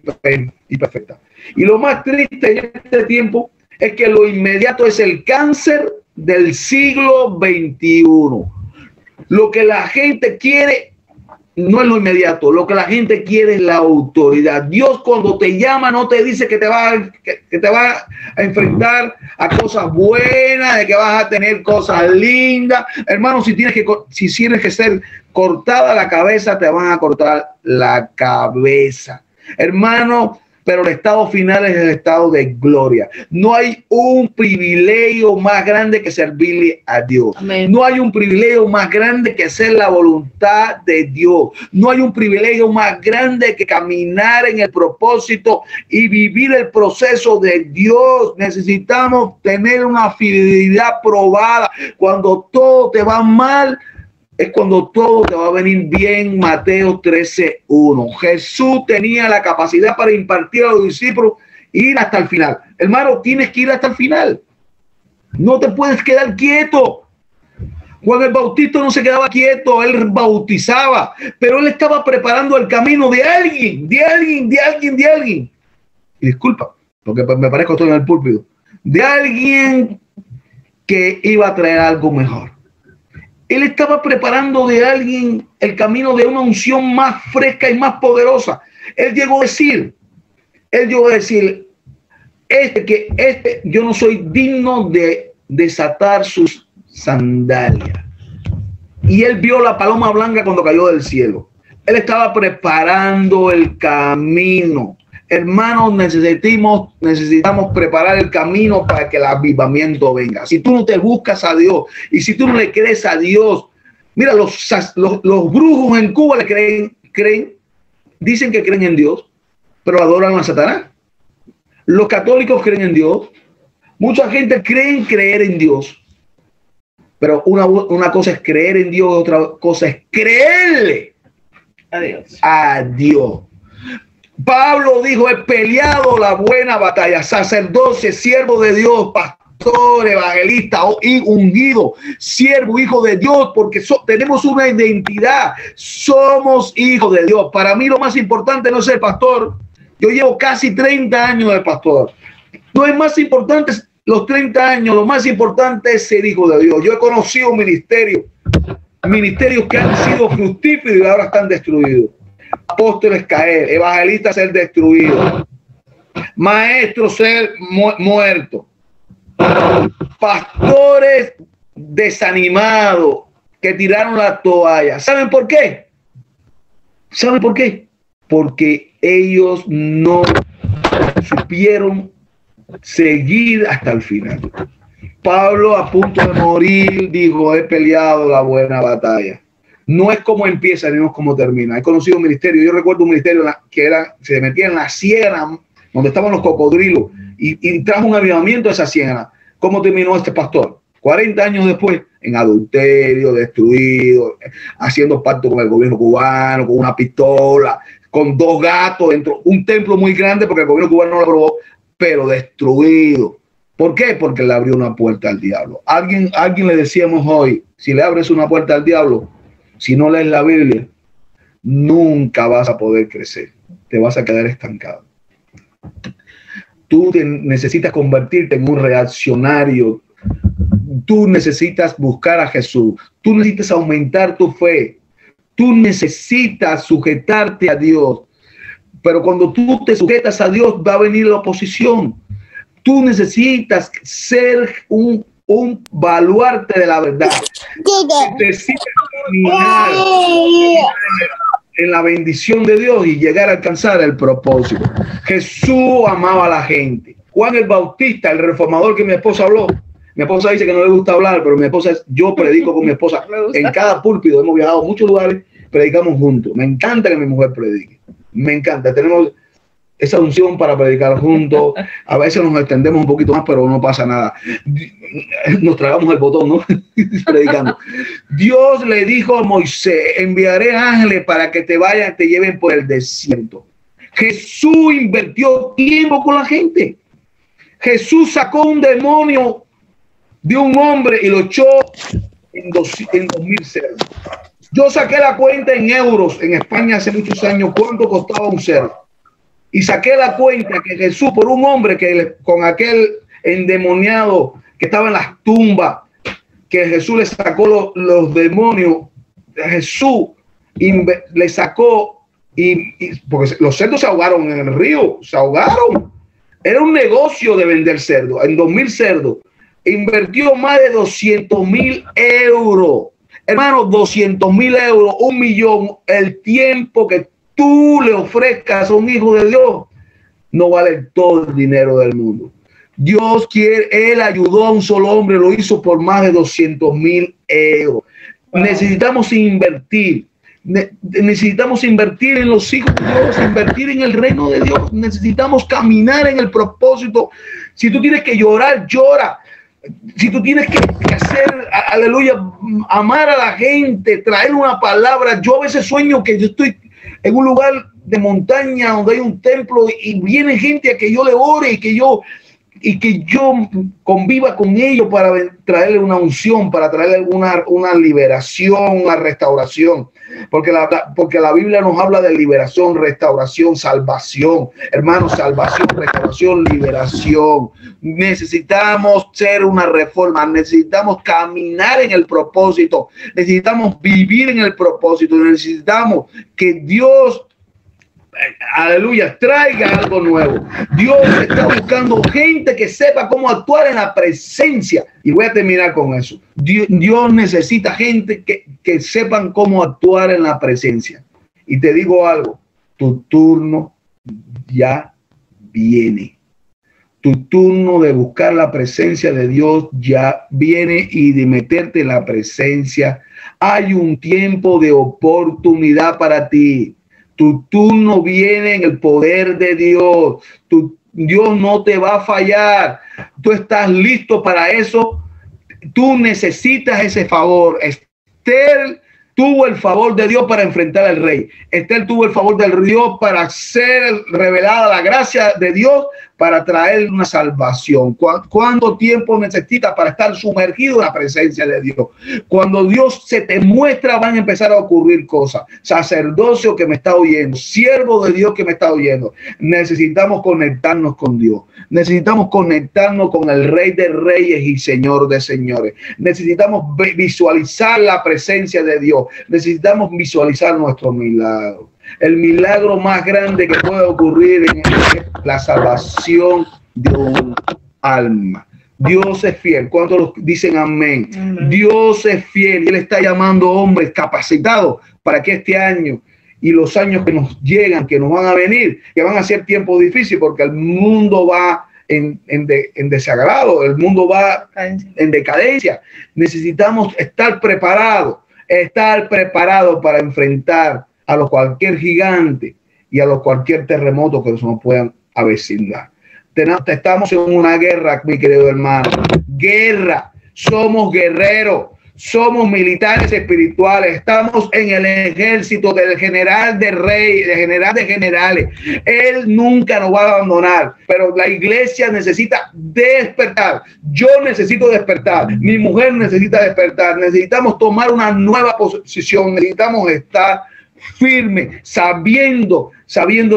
perfecta. Y lo más triste en este tiempo es que lo inmediato es el cáncer del siglo XXI. Lo que la gente quiere no es lo inmediato. Lo que la gente quiere es la autoridad. Dios, cuando te llama, no te dice que te va a enfrentar a cosas buenas, de que vas a tener cosas lindas. Hermano, si tienes que ser cortada la cabeza, te van a cortar la cabeza. Hermano, pero el estado final es el estado de gloria. No hay un privilegio más grande que servirle a Dios. Amén. No hay un privilegio más grande que hacer la voluntad de Dios. No hay un privilegio más grande que caminar en el propósito y vivir el proceso de Dios. Necesitamos tener una fidelidad probada. Cuando todo te va mal, es cuando todo te va a venir bien. Mateo 13:1. Jesús tenía la capacidad para impartir a los discípulos ir hasta el final. Hermano, tienes que ir hasta el final. No te puedes quedar quieto. Juan el Bautista no se quedaba quieto, él bautizaba, pero él estaba preparando el camino de alguien. Y disculpa, porque me parezco estoy en el púlpito. De alguien que iba a traer algo mejor. Él estaba preparando de alguien el camino de una unción más fresca y más poderosa. Él llegó a decir, yo no soy digno de desatar sus sandalias. Y él vio la paloma blanca cuando cayó del cielo. Él estaba preparando el camino. Hermanos, necesitamos preparar el camino para que el avivamiento venga. Si tú no te buscas a Dios y si tú no le crees a Dios, mira, los brujos en Cuba dicen que creen en Dios, pero adoran a Satanás. Los católicos creen en Dios. Mucha gente cree en creer en Dios. Pero una cosa es creer en Dios, otra cosa es creerle a Dios. Pablo dijo: he peleado la buena batalla. Sacerdote, siervo de Dios, pastor, evangelista y ungido, siervo, hijo de Dios, porque tenemos una identidad. Somos hijos de Dios. Para mí lo más importante no es ser pastor. Yo llevo casi 30 años de pastor. No es más importante los 30 años, lo más importante es ser hijo de Dios. Yo he conocido ministerios que han sido fructíferos y ahora están destruidos. Apóstoles caer, evangelistas ser destruidos, maestros ser muertos, pastores desanimados que tiraron la toalla. ¿Saben por qué? ¿Saben por qué? Porque ellos no supieron seguir hasta el final. Pablo, a punto de morir, dijo: he peleado la buena batalla. No es como empieza, ni es como termina. He conocido un ministerio. Yo recuerdo un ministerio que se metía en la ciénaga donde estaban los cocodrilos y trajo un avivamiento a esa ciénaga. ¿Cómo terminó este pastor? 40 años después, en adulterio, destruido, haciendo pacto con el gobierno cubano, con una pistola, con 2 gatos dentro, un templo muy grande porque el gobierno cubano no lo aprobó, pero destruido. ¿Por qué? Porque le abrió una puerta al diablo. Alguien le decíamos hoy: si le abres una puerta al diablo, si no lees la Biblia, nunca vas a poder crecer. Te vas a quedar estancado. Tú necesitas convertirte en un reaccionario. Tú necesitas buscar a Jesús. Tú necesitas aumentar tu fe. Tú necesitas sujetarte a Dios. Pero cuando tú te sujetas a Dios, va a venir la oposición. Tú necesitas ser un baluarte de la verdad. Necesitas caminar en la bendición de Dios y llegar a alcanzar el propósito. Jesús amaba a la gente. Juan el Bautista, el reformador que mi esposa habló. Mi esposa dice que no le gusta hablar, pero mi esposa, yo predico con mi esposa en cada púlpito. Hemos viajado a muchos lugares, predicamos juntos. Me encanta que mi mujer predique. Me encanta. Tenemos esa unción para predicar juntos. A veces nos extendemos un poquito más, pero no pasa nada. Nos tragamos el botón, ¿no? Predicando. Dios le dijo a Moisés: enviaré ángeles para que te vayan, te lleven por el desierto. Jesús invirtió tiempo con la gente. Jesús sacó un demonio de un hombre y lo echó en 2000 cerdos. Yo saqué la cuenta en euros en España hace muchos años, cuánto costaba un cerdo. Y saqué la cuenta que Jesús, por un hombre que con aquel endemoniado que estaba en las tumbas, que Jesús le sacó los demonios, Jesús le sacó, porque los cerdos se ahogaron en el río, se ahogaron. Era un negocio de vender cerdos. En 2000 cerdos invirtió más de 200.000 euros. Hermano, 200.000 euros, 1 millón, el tiempo que tú le ofrezcas a un hijo de Dios no vale todo el dinero del mundo. Dios quiere, Él ayudó a un solo hombre, lo hizo por más de 200.000 euros. Wow. Necesitamos invertir en los hijos de Dios, invertir en el reino de Dios. Necesitamos caminar en el propósito. Si tú tienes que llorar, llora. Si tú tienes que hacer, aleluya, amar a la gente, traer una palabra. Yo a veces sueño que yo estoy en un lugar de montaña donde hay un templo y viene gente a que yo le ore y que yo conviva con ellos para traerle una unción, para traerle una liberación, una restauración. Porque la Biblia nos habla de liberación, restauración, salvación. Hermanos, salvación, restauración, liberación. Necesitamos ser una reforma, necesitamos caminar en el propósito, necesitamos vivir en el propósito, necesitamos que Dios, aleluya, traiga algo nuevo. Dios está buscando gente que sepa cómo actuar en la presencia. Y voy a terminar con eso. Dios necesita gente que sepan cómo actuar en la presencia. Y te digo algo, tu turno ya viene. Tu turno de buscar la presencia de Dios ya viene y de meterte en la presencia. Hay un tiempo de oportunidad para ti. Tu turno viene en el poder de Dios. Dios no te va a fallar. Tú estás listo para eso. Tú necesitas ese favor. Esther tuvo el favor de Dios para enfrentar al rey. Esther tuvo el favor del Dios para ser revelada la gracia de Dios para traer una salvación. ¿Cuánto tiempo necesitas para estar sumergido en la presencia de Dios? Cuando Dios se te muestra, van a empezar a ocurrir cosas. Sacerdocio que me está oyendo, siervo de Dios que me está oyendo, necesitamos conectarnos con Dios. Necesitamos conectarnos con el Rey de Reyes y Señor de Señores. Necesitamos visualizar la presencia de Dios. Necesitamos visualizar nuestro milagro. El milagro más grande que puede ocurrir es la salvación de un alma. Dios es fiel. ¿Cuántos dicen amén? Amén? Dios es fiel y Él está llamando hombres capacitados para que este año y los años que nos llegan, que nos van a venir, que van a ser tiempos difíciles porque el mundo va en desagrado, el mundo va en decadencia. Necesitamos estar preparados para enfrentar a cualquier gigante y a cualquier terremoto que nos puedan avecinar. Estamos en una guerra, mi querido hermano. Guerra. Somos guerreros. Somos militares espirituales. Estamos en el ejército del general de reyes, del general de generales. Él nunca nos va a abandonar. Pero la iglesia necesita despertar. Yo necesito despertar. Mi mujer necesita despertar. Necesitamos tomar una nueva posición. Necesitamos estar firme, sabiendo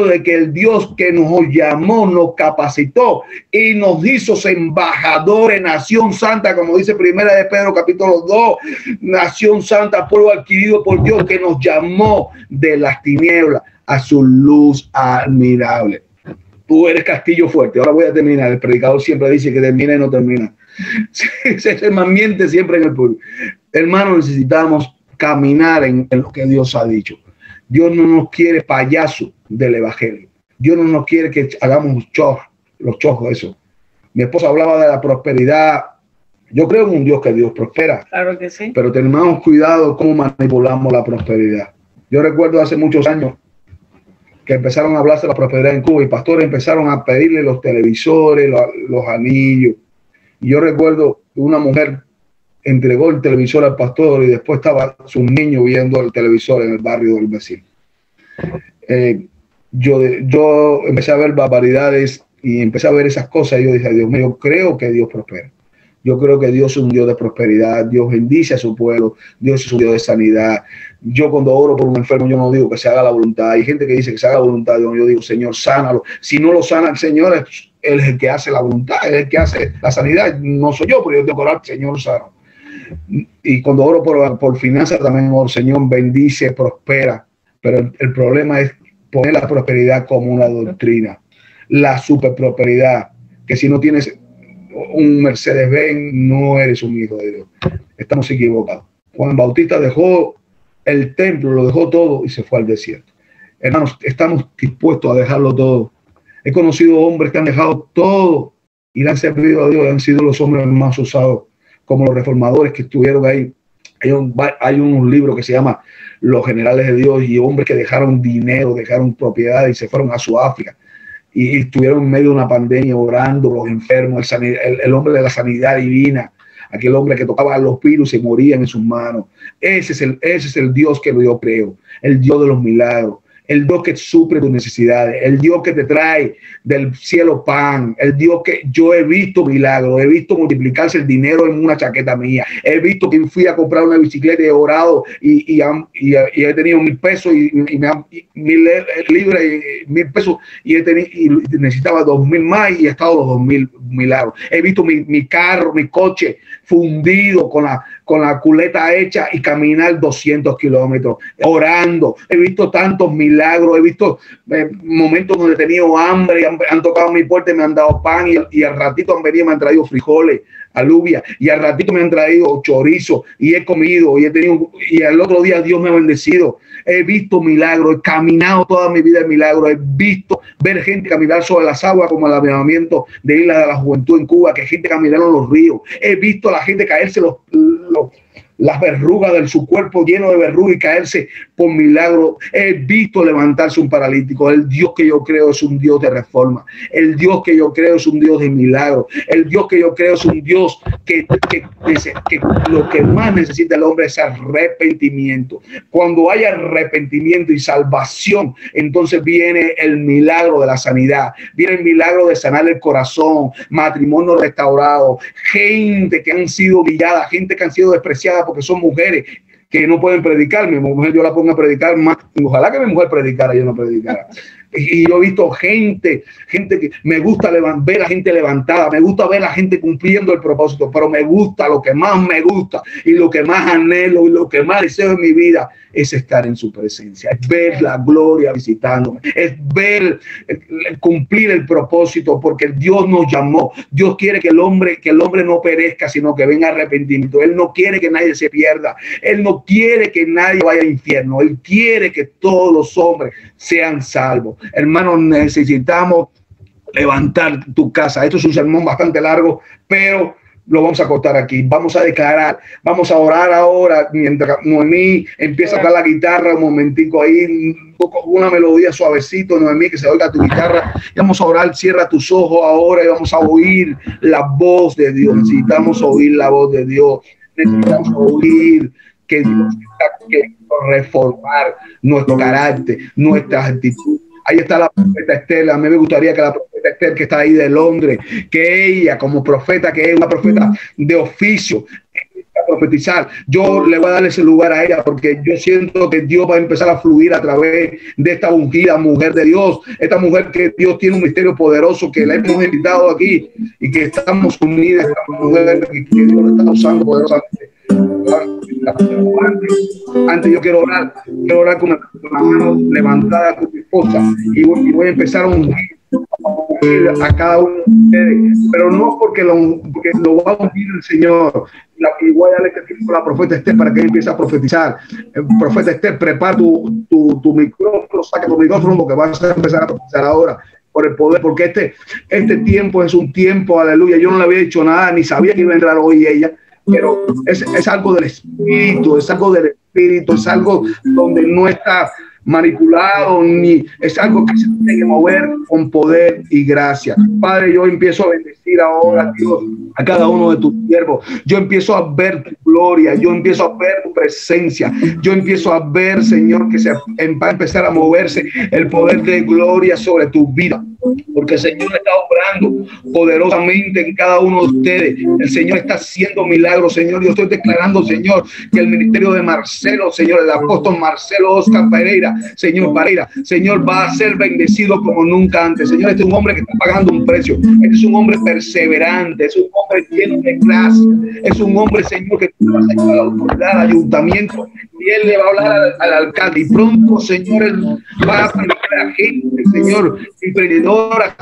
de que el Dios que nos llamó, nos capacitó y nos hizo embajadores, nación santa, como dice Primera de Pedro capítulo 2, nación santa, pueblo adquirido por Dios, que nos llamó de las tinieblas a su luz admirable. Tú eres castillo fuerte. Ahora voy a terminar. El predicador siempre dice que termina y no termina. Se miente siempre en el pueblo. Hermanos, necesitamos caminar en lo que Dios ha dicho. Dios no nos quiere payaso del evangelio. Dios no nos quiere que hagamos los chojos, eso. Mi esposa hablaba de la prosperidad. Yo creo en un Dios que Dios prospera. Claro que sí. Pero tenemos cuidado cómo manipulamos la prosperidad. Yo recuerdo hace muchos años que empezaron a hablarse de la prosperidad en Cuba y pastores empezaron a pedirle los televisores, los anillos. Y yo recuerdo que una mujer entregó el televisor al pastor y después estaba su niño viendo el televisor en el barrio del vecino. Yo empecé a ver barbaridades y empecé a ver esas cosas y yo dije, Dios mío, creo que Dios prospera. Yo creo que Dios es un Dios de prosperidad, Dios bendice a su pueblo, Dios es un Dios de sanidad. Yo cuando oro por un enfermo, yo no digo que se haga la voluntad. Hay gente que dice que se haga la voluntad de Dios. Yo digo, Señor, sánalo. Si no lo sana el Señor, Él es el que hace la voluntad, Él es el que hace la sanidad. No soy yo, pero yo tengo que orar, Señor, sano. Y cuando oro por finanzas, también oro, Señor, bendice, prospera. Pero el problema es poner la prosperidad como una doctrina. La superprosperidad, que si no tienes un Mercedes-Benz, no eres un hijo de Dios. Estamos equivocados. Juan Bautista dejó el templo, lo dejó todo y se fue al desierto. Hermanos, estamos dispuestos a dejarlo todo. He conocido hombres que han dejado todo y le han servido a Dios, han sido los hombres más usados, como los reformadores que estuvieron ahí. Hay un libro que se llama Los Generales de Dios, y hombres que dejaron dinero, dejaron propiedad y se fueron a Sudáfrica y estuvieron en medio de una pandemia orando los enfermos, el hombre de la sanidad divina, aquel hombre que tocaba los virus y morían en sus manos. Ese es el Dios que yo creo, el Dios de los milagros, el Dios que suple tus necesidades, el Dios que te trae del cielo pan, el Dios que yo he visto milagros, he visto multiplicarse el dinero en una chaqueta mía, he visto que fui a comprar una bicicleta y he orado y he tenido 1,000 pesos y 1,000 libras y 1,000 pesos y necesitaba 2,000 más y he estado los 2,000 milagros. He visto mi carro, mi coche fundido con la culeta hecha y caminar 200 kilómetros orando. He visto tantos milagros, he visto momentos donde he tenido hambre y han tocado mi puerta y me han dado pan y al ratito han venido y me han traído frijoles, alubia, y al ratito me han traído chorizo y he comido y al otro día Dios me ha bendecido. He visto milagros, he caminado toda mi vida en milagros, he visto ver gente caminar sobre las aguas como el avivamiento de Isla de la Juventud en Cuba, que gente caminaron los ríos. He visto a la gente caerse las verrugas de su cuerpo lleno de verrugas y caerse por milagro. He visto levantarse un paralítico. El Dios que yo creo es un Dios de reforma. El Dios que yo creo es un Dios de milagro. El Dios que yo creo es un Dios que lo que más necesita el hombre es arrepentimiento. Cuando haya arrepentimiento y salvación, entonces viene el milagro de la sanidad, viene el milagro de sanar el corazón, matrimonio restaurado, gente que han sido humillada, gente que han sido despreciada porque son mujeres que no pueden predicar. Mi mujer yo la pongo a predicar más. Ojalá que mi mujer predicara, yo no predicara. Y yo he visto gente que me gusta ver a la gente levantada, me gusta ver a la gente cumpliendo el propósito, pero me gusta, lo que más me gusta y lo que más anhelo y lo que más deseo en mi vida es estar en su presencia, es ver la gloria visitándome, es ver cumplir el propósito, porque Dios nos llamó. Dios quiere que el hombre no perezca, sino que venga arrepentimiento. Él no quiere que nadie se pierda, Él no quiere que nadie vaya al infierno, Él quiere que todos los hombres sean salvos. Hermanos, necesitamos levantar tu casa. Esto es un sermón bastante largo, pero lo vamos a cortar aquí. Vamos a declarar, vamos a orar ahora mientras Noemí empieza a tocar la guitarra un momentico ahí, una melodía suavecito, Noemí, que se oiga tu guitarra. Y vamos a orar, cierra tus ojos ahora y vamos a oír la voz de Dios. Necesitamos oír la voz de Dios. Necesitamos oír que Dios está queriendo reformar nuestro carácter, nuestras actitudes. Ahí está la profeta Esther. A mí me gustaría que la profeta Esther, que está ahí de Londres, que ella como profeta, que es una profeta de oficio, está profetizar. Yo le voy a dar ese lugar a ella porque yo siento que Dios va a empezar a fluir a través de esta ungida mujer de Dios, esta mujer que Dios tiene un misterio poderoso, que la hemos invitado aquí y que estamos unidas, esta mujer que Dios la está usando poderosamente. Antes yo quiero orar con la mano levantada con mi esposa y voy a empezar a ungir a cada uno de ustedes, pero no porque lo va a ungir el Señor. Y voy a darle este tiempo a la profeta Esther para que ella empiece a profetizar. Profeta Esther, prepara tu micrófono, saca tu micrófono porque vas a empezar a profetizar ahora por el poder, porque este tiempo es un tiempo, aleluya. Yo no le había dicho nada, ni sabía que iba a entrar hoy ella, pero es algo del Espíritu, es algo donde no está manipulado, ni es algo que se tiene que mover con poder y gracia. Padre, yo empiezo a bendecir ahora, Dios, a cada uno de tus siervos. Yo empiezo a ver tu gloria, yo empiezo a ver tu presencia, yo empiezo a ver, Señor, que va a empezar a moverse el poder de gloria sobre tu vida, porque el Señor está obrando poderosamente en cada uno de ustedes. El Señor está haciendo milagros, Señor. Yo estoy declarando, Señor, que el ministerio de Marcelo, Señor, el apóstol Marcelo Oscar Pereira, Señor, va a ser bendecido como nunca antes. Señor, este es un hombre que está pagando un precio. Este es un hombre perseverante, es un hombre lleno de gracia, es un hombre, Señor, que tú vas a llevar a la autoridad, al ayuntamiento, y él le va a hablar al alcalde, y pronto, Señor, él va a predicar a gente, Señor, emprendedora,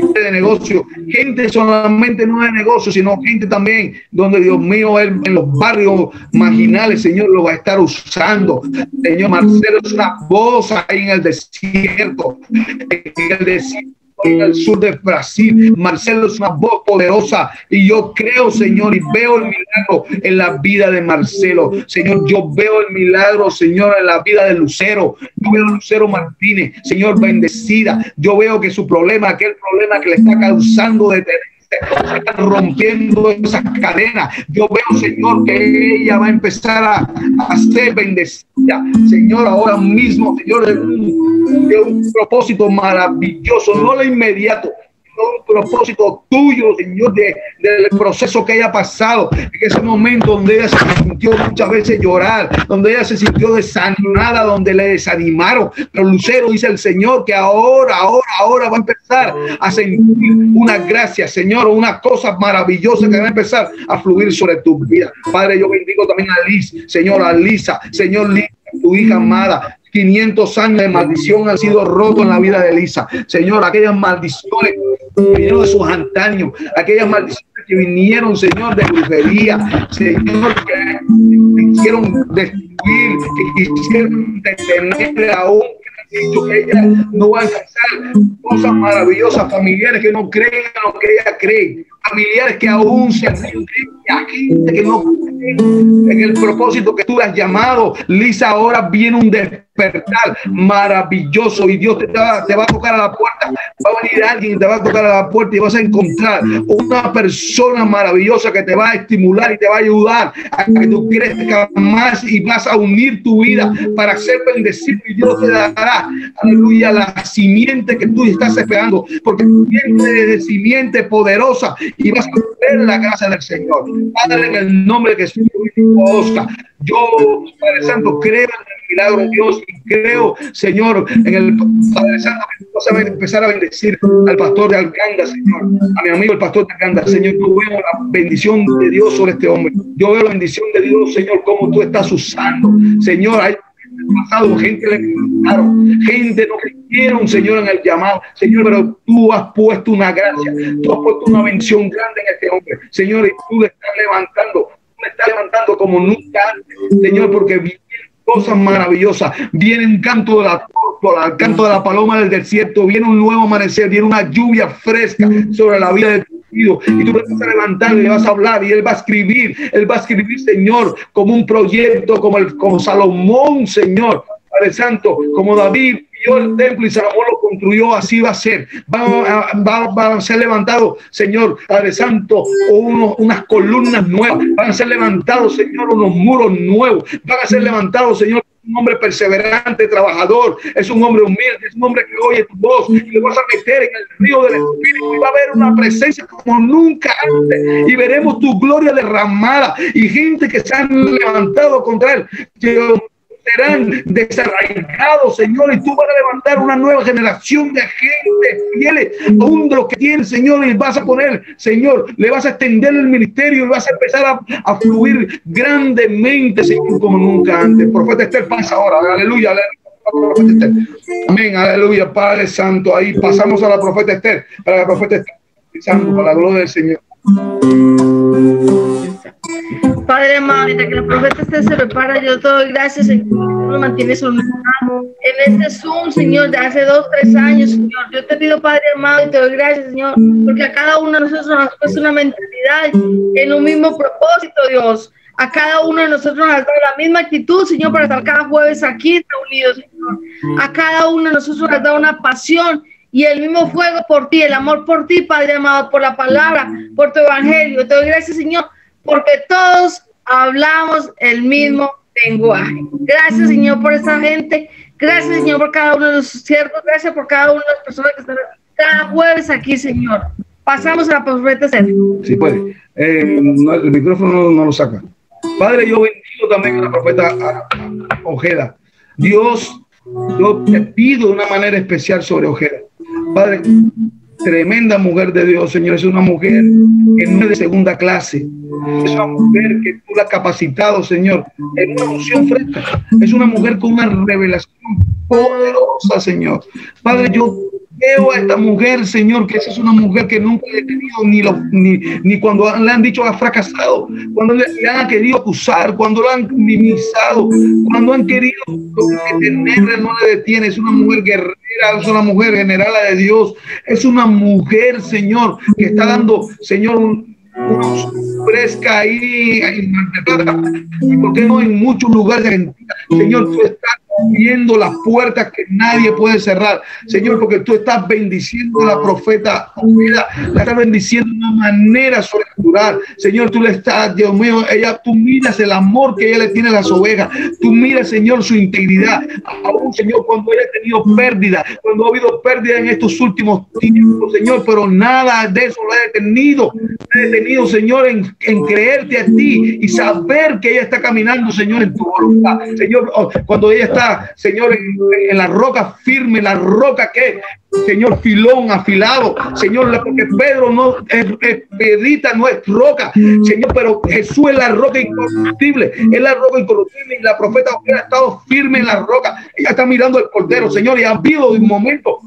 gente de negocio, gente solamente no de negocio, sino gente también donde, Dios mío, él en los barrios marginales, Señor, lo va a estar usando. Señor, Marcelo es una voz ahí en el desierto, en el sur de Brasil. Marcelo es una voz poderosa y yo creo, Señor, y veo el milagro en la vida de Marcelo. Señor, yo veo el milagro, Señor, en la vida de Lucero. Yo veo a Lucero Martínez, Señor, bendecida. Yo veo que su problema, aquel problema que le está causando detención, se están rompiendo esas cadenas. Yo veo, Señor, que ella va a empezar a ser bendecida, Señor, ahora mismo, Señor, de un propósito maravilloso, no lo inmediato, un propósito tuyo, Señor, del proceso que ella ha pasado, en ese momento donde ella se sintió muchas veces llorar, donde ella se sintió desanimada, donde le desanimaron. Pero Lucero, dice el Señor, que ahora va a empezar a sentir una gracia, Señor, una cosa maravillosa que va a empezar a fluir sobre tu vida. Padre, yo bendigo también a Liz, Señor, a Lisa, Señor, Lisa, tu hija amada. 500 años de maldición han sido rotos en la vida de Lisa. Señor, aquellas maldiciones que vinieron de sus antaños, aquellas maldiciones que vinieron, Señor, de brujería, Señor, que quisieron destruir, que quisieron detener aún, que ella no va a alcanzar cosas maravillosas, familiares que no creen en lo que ella cree, familiares que aún se rinden, gente que no creen en el propósito que tú le has llamado. Lisa, ahora viene un despertar maravilloso y Dios te va a tocar a la puerta. Va a venir alguien, te va a tocar a la puerta y vas a encontrar una persona maravillosa que te va a estimular y te va a ayudar a que tú crezcas más y vas a unir tu vida para ser bendecido, y Dios te dará, aleluya, la simiente que tú estás esperando, porque tú tienes simiente poderosa y vas a ver la gracia del Señor. Padre, en el nombre de Jesús, Oscar, yo, Padre Santo, creo en el milagro de Dios y creo, Señor, en el Padre Santo, que tú vas a empezar a bendecir al pastor de Alcanda, Señor, a mi amigo el pastor de Alcanda. Señor, yo veo la bendición de Dios sobre este hombre. Yo veo la bendición de Dios, Señor, cómo tú estás usando, Señor. Hay pasado, gente le criticaron, gente no creyeron, Señor, en el llamado, Señor, pero tú has puesto una gracia, tú has puesto una bendición grande en este hombre, Señor, y tú le estás levantando como nunca antes, Señor, porque vienen cosas maravillosas, viene un canto de la tórtola, el canto de la paloma del desierto, viene un nuevo amanecer, viene una lluvia fresca sobre la vida de tu hijo, y tú te vas a levantar y le vas a hablar y él va a escribir, Señor, como un proyecto, como Salomón, Señor, Padre Santo, como David vio el templo y Salomón lo construyó, así va a ser. Va a ser levantado, Señor, Padre Santo, unas columnas nuevas, van a ser levantados, Señor, unos muros nuevos, van a ser levantados, Señor, un hombre perseverante, trabajador, es un hombre humilde, es un hombre que oye tu voz, y le vas a meter en el río del Espíritu y va a haber una presencia como nunca antes y veremos tu gloria derramada y gente que se han levantado contra él serán desarraigados, Señor, y tú vas a levantar una nueva generación de gente fieles, aún de lo que tienen, Señor, y vas a poner, Señor, le vas a extender el ministerio y vas a empezar a fluir grandemente, Señor, como nunca antes. Profeta Esther, pasa ahora, aleluya, aleluya. Amén, aleluya, Padre Santo. Ahí pasamos a la profeta Esther, para la profeta Esther, Santo, para la gloria del Señor. Padre amado, mientras que la profeta Esther se prepara, yo te doy gracias, Señor, que tú lo mantienes en este Zoom, Señor, de hace 2, 3 años, Señor. Yo te pido, Padre amado, y te doy gracias, Señor, porque a cada uno de nosotros nos has puesto una mentalidad en un mismo propósito, Dios. A cada uno de nosotros nos has dado la misma actitud, Señor, para estar cada jueves aquí reunidos, Señor. A cada uno de nosotros nos has dado una pasión y el mismo fuego por ti, el amor por ti, Padre amado, por la palabra, por tu evangelio. Te doy gracias, Señor, porque todos hablamos el mismo lenguaje. Gracias, Señor, por esa gente. Gracias, Señor, por cada uno de los siervos. Gracias por cada una de las personas que están cada jueves aquí, Señor. Pasamos a la profeta Esther. Sí, puede. El micrófono no lo saca. Padre, yo bendigo también a la profeta Ojeda. Dios, yo te pido de una manera especial sobre Ojeda. Padre, tremenda mujer de Dios, Señor. Es una mujer que no es de segunda clase. Es una mujer que tú la has capacitado, Señor, en una unción fresca. Es una mujer con una revelación poderosa, Señor. Padre, yo veo a esta mujer, Señor, que esa es una mujer que nunca he tenido ni cuando le han dicho ha fracasado, cuando le han querido acusar, cuando lo han minimizado, cuando han querido detenerla, no le detiene. Es una mujer guerrera, es una mujer generala de Dios, es una mujer, Señor, que está dando, Señor, una fresca ahí en y por qué no en muchos lugares de Argentina. Señor, tú estás abriendo las puertas que nadie puede cerrar, Señor, porque tú estás bendiciendo a la profeta, la estás bendiciendo de una manera sobrenatural, Señor. Tú le estás, Dios mío, tú miras el amor que ella le tiene a las ovejas, tú miras, Señor, su integridad, aún, Señor, cuando ella ha tenido pérdida, cuando ha habido pérdida en estos últimos tiempos, Señor, pero nada de eso la ha detenido, Señor, en creerte a ti y saber que ella está caminando, Señor, en tu voluntad, Señor. Cuando ella está, Señor, en la roca firme, la roca que, Señor, filón, afilado, Señor, porque Pedro no es piedrita, no es roca, Señor, pero Jesús es la roca incorruptible, es la roca incorruptible, y la profeta ha estado firme en la roca. Ella está mirando el Cordero, Señor, y ha habido un momento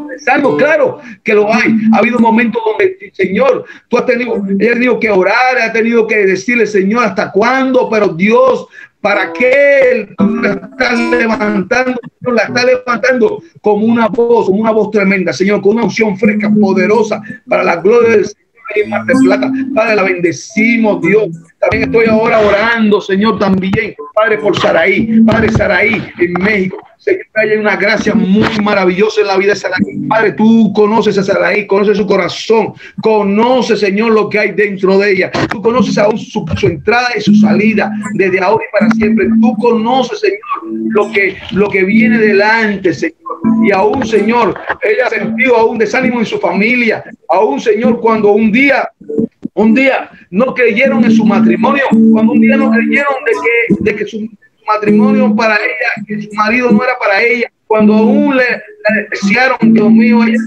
pensando, claro que lo hay, ha habido momentos donde, Señor, ella ha tenido que orar, ha tenido que decirle, Señor, ¿hasta cuándo? Pero Dios, ¿para qué la estás levantando? La está levantando como una voz tremenda, Señor, con una unción fresca, poderosa, para la gloria del Señor en Mar del Plata. Padre, la bendecimos, Dios. También estoy ahora orando, Señor, también, Padre, por Saraí, Padre, Saraí en México. Señor, hay una gracia muy maravillosa en la vida de Saraí. Padre, tú conoces a Saraí, conoces su corazón, conoces, Señor, lo que hay dentro de ella. Tú conoces aún su entrada y su salida, desde ahora y para siempre. Tú conoces, Señor, lo que viene delante, Señor. Y aún, Señor, ella ha sentido aún desánimo en su familia. Aún, Señor, cuando un día no creyeron en su matrimonio, cuando un día no creyeron de que su matrimonio para ella, que su marido no era para ella, cuando aún le despreciaron, Dios mío, ella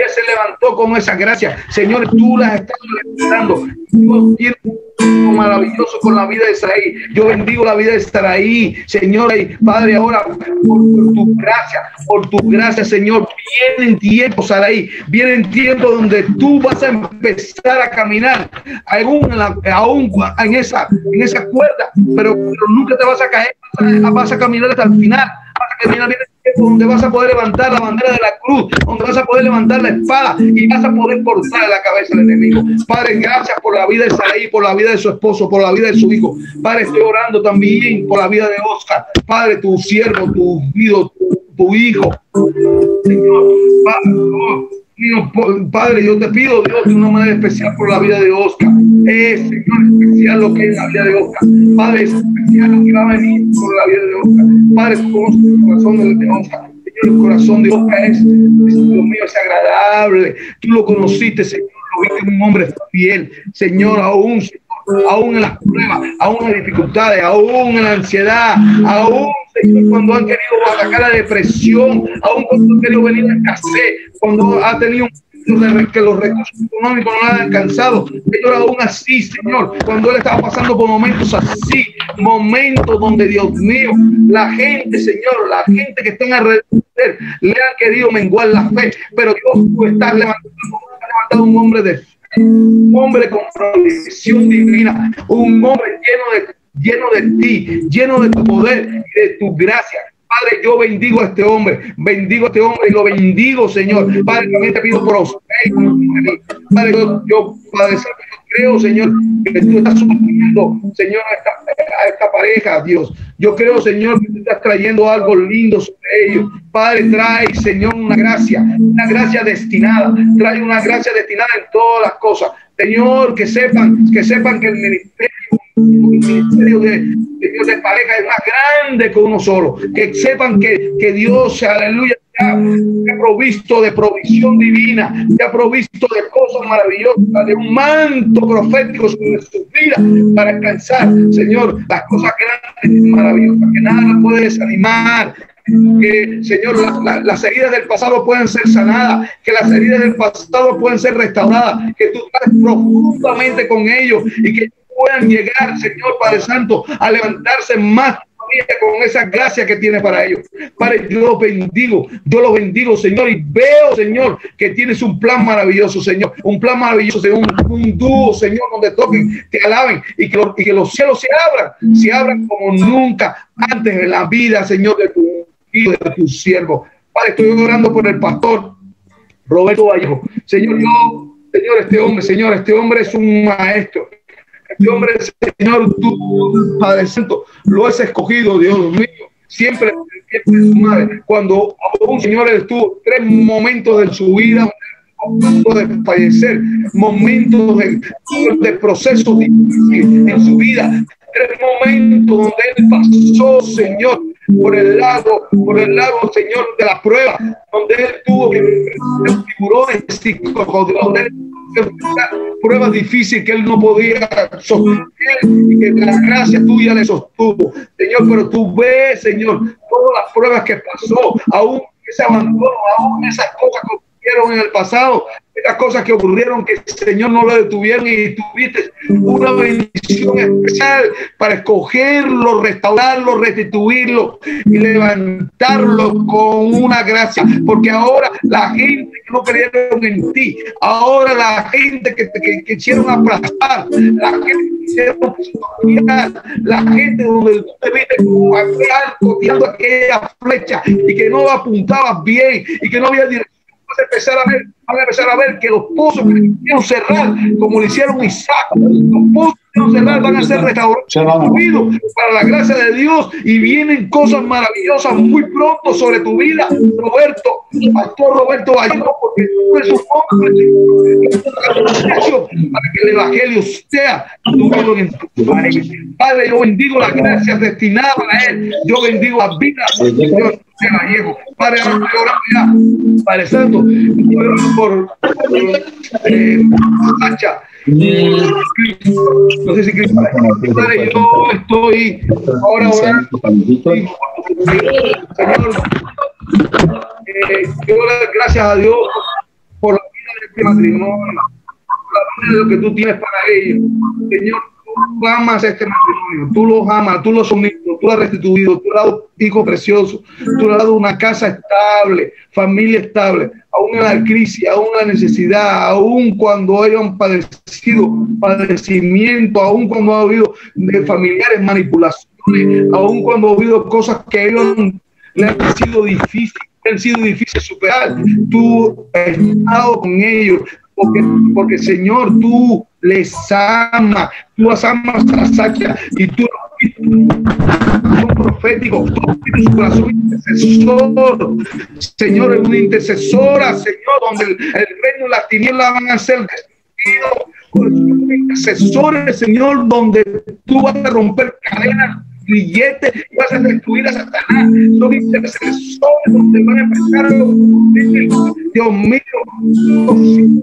se levantó con esa gracia. Señor, tú las estás levantando. Dios tiene un maravilloso con la vida de Saraí. Yo bendigo la vida de Saraí, Señor, y Padre, ahora por tu gracia, Señor, vienen tiempos, Saraí, vienen tiempos donde tú vas a empezar a caminar, aún en esa cuerda, pero nunca te vas a caer, vas a caminar hasta el final. Donde vas a poder levantar la bandera de la cruz, donde vas a poder levantar la espada y vas a poder cortar la cabeza del enemigo. Padre, gracias por la vida de Saraí, por la vida de su esposo, por la vida de su hijo. Padre, estoy orando también por la vida de Oscar. Padre, tu siervo, tu hijo, Señor, Padre, Padre, yo te pido, Dios, de una manera especial por la vida de Oscar. Es, Señor, especial lo que es la vida de Oscar. Padre, es especial lo que va a venir por la vida de Oscar. Padre, tú conoces el corazón de Oscar. Señor, el corazón de Oscar es, Dios mío, es agradable. Tú lo conociste, Señor, lo viste un hombre fiel. Señor, aún en las pruebas, aún en las dificultades, aún en la ansiedad, aún, Señor, cuando han querido atacar la depresión, aún cuando han querido venir a escasez, cuando ha tenido que los recursos económicos no han alcanzado, Señor, aún así, Señor, cuando él estaba pasando por momentos así, momentos donde, Dios mío, la gente, Señor, la gente que está en alrededor le han querido menguar la fe, pero Dios, tú estás levantando un hombre de fe, un hombre con provisión divina, un hombre lleno de ti, lleno de tu poder y de tu gracia. Padre, yo bendigo a este hombre y lo bendigo, Señor. Padre, también te pido por usted. Padre, yo Padre, yo creo, Señor, que tú estás sosteniendo, Señor, a esta pareja, Dios. Yo creo, Señor, que tú estás trayendo algo lindo sobre ellos. Padre, trae, Señor, una gracia destinada. Trae una gracia destinada en todas las cosas. Señor, que sepan que el ministerio de pareja es más grande que uno solo. Que sepan que Dios, aleluya, te ha provisto de provisión divina, te ha provisto de cosas maravillosas, de un manto profético sobre su vida para alcanzar, Señor, las cosas grandes y maravillosas, que nada nos puede desanimar. Que, Señor, las heridas del pasado pueden ser sanadas, que las heridas del pasado pueden ser restauradas, que tú estás profundamente con ellos y que puedan llegar, Señor Padre Santo, a levantarse más con esa gracia que tiene para ellos. Padre, yo los bendigo, Señor, y veo, Señor, que tienes un plan maravilloso, Señor, un plan maravilloso, un dúo, Señor, donde toquen, te alaben y que los cielos se abran como nunca antes en la vida, Señor, de tu hijo, de tu siervo. Padre, estoy orando por el pastor Roberto Vallejo. Señor, este hombre es un maestro. Este hombre, Señor, tú, Padre Santo, lo has escogido, Dios mío, siempre su madre. Cuando aún, Señor, él estuvo 3 momentos de su vida a punto de fallecer, momentos de procesos difíciles en su vida, 3 momentos donde él pasó, Señor, por el lago, Señor, de la prueba, donde él tuvo que tiburones y cocodrilos, donde él pruebas difíciles que él no podía sostener y que la gracia tuya le sostuvo, Señor. Pero tú ves, Señor, todas las pruebas que pasó, aún ese abandono, aún esas cosas que ocurrieron en el pasado, esas cosas que ocurrieron que el Señor no lo detuvieron, y tuviste una bendición especial para escogerlo, restaurarlo, restituirlo y levantarlo con una gracia, porque ahora la gente que no creyeron en ti, ahora la gente que quisieron aplastar, la gente que quisieron pisotear, la gente donde tú te viste como tirando aquella flecha y que no apuntabas bien y que no había dirección, van a empezar a ver que los pozos que quisieron cerrar, como lo hicieron Isaac, los pozos que quisieron cerrar van a ser restaurados para la gracia de Dios, y vienen cosas maravillosas muy pronto sobre tu vida, Roberto, pastor Roberto Vallejo, porque tú eres un hombre para que el evangelio sea tuvido en tu país. Padre, yo bendigo las gracias destinadas a él, yo bendigo la vida del Señor Vallejo. Padre, ahora ya, Padre Santo, por Sacha, no sé si Cristo, Padre, yo estoy ahora orando, Señor, quiero dar gracias a Dios por la vida de este matrimonio, por la vida de lo que tú tienes para ellos, Señor. Tú amas este matrimonio, tú los amas, tú los suministras, tú lo has restituido, tú le has dado hijo precioso, tú le has dado una casa estable, familia estable, aún en la crisis, aún en la necesidad, aún cuando hayan padecido padecimiento, aún cuando ha habido de familiares manipulaciones, aún cuando ha habido cosas que ellos le han sido difíciles superar, tú has estado con ellos, porque Señor, tú les ama, tú las amas a Sacha y tú son proféticos, tú tienes su corazón intercesor, Señor, es una intercesora, Señor, donde el reino y las tinieblas van a ser destruidos, intercesores, Señor, donde tú vas a romper cadenas, grilletes, y vas a destruir a Satanás. Son intercesores donde van a empezar a Dios mío,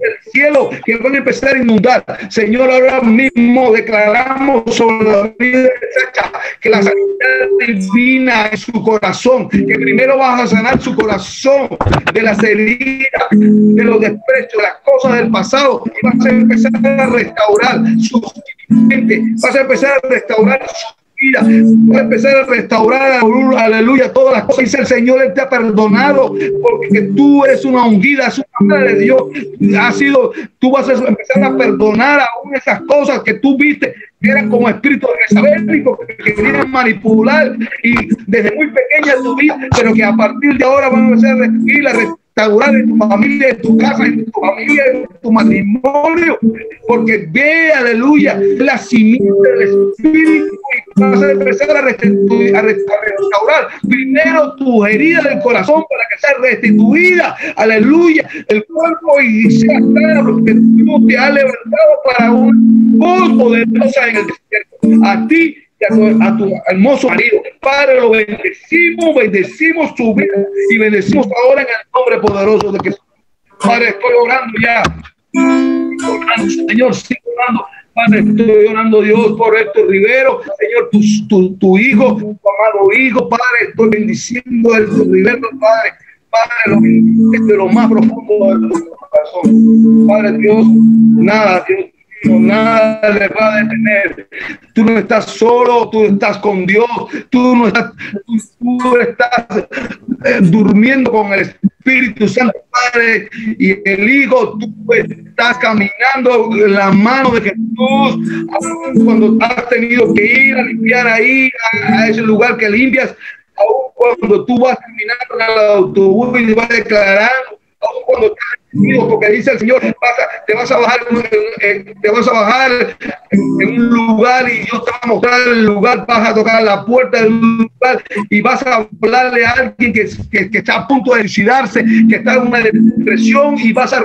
el cielo, que van a empezar a inundar. Señor, ahora mismo declaramos sobre la vida de Sacha que la sanidad divina en su corazón, que primero vas a sanar su corazón de las heridas, de los desprecios, de las cosas del pasado, y vas a empezar a restaurar su mente, vas a empezar a restaurar su vida, vas a empezar a restaurar, aleluya, todas las cosas. Dice el Señor, Él te ha perdonado porque tú eres una ungida, es una madre de Dios. Tú vas a empezar a perdonar aún esas cosas que tú viste que eran como espíritus jezabélicos que querían manipular y desde muy pequeña tu vida, pero que a partir de ahora van a empezar a restaurar en tu familia, en tu casa, en tu familia, en tu matrimonio, porque ve, aleluya, la simiente del Espíritu y vas a empezar a restaurar primero tu herida del corazón para que sea restituida, aleluya, el cuerpo y sea claro que tú te has levantado para un voz poderosa en el desierto, a ti y a tu hermoso marido. Padre, lo bendecimos su vida y bendecimos ahora en el nombre poderoso de Jesús. Padre, estoy orando ya. Señor, sigo orando. Padre, estoy orando, Dios, por Héctor Rivero, Señor, tu hijo, tu amado hijo, Padre, estoy bendiciendo a Héctor Rivero, Padre, lo bendice de lo más profundo de tu corazón. Padre Dios, nada le va a detener. Tú no estás solo, tú estás con Dios, tú estás durmiendo con el Espíritu Santo, Padre, y el Hijo. Tú estás caminando en la mano de Jesús, aun cuando has tenido que ir a limpiar ahí, a ese lugar que limpias, aun cuando tú vas caminando en el autobús y vas declarando, aun cuando estás, porque dice el Señor, te vas a bajar en un lugar y Dios te va a mostrar el lugar, vas a tocar la puerta del lugar y vas a hablarle a alguien que está a punto de suicidarse, que está en una depresión, y vas a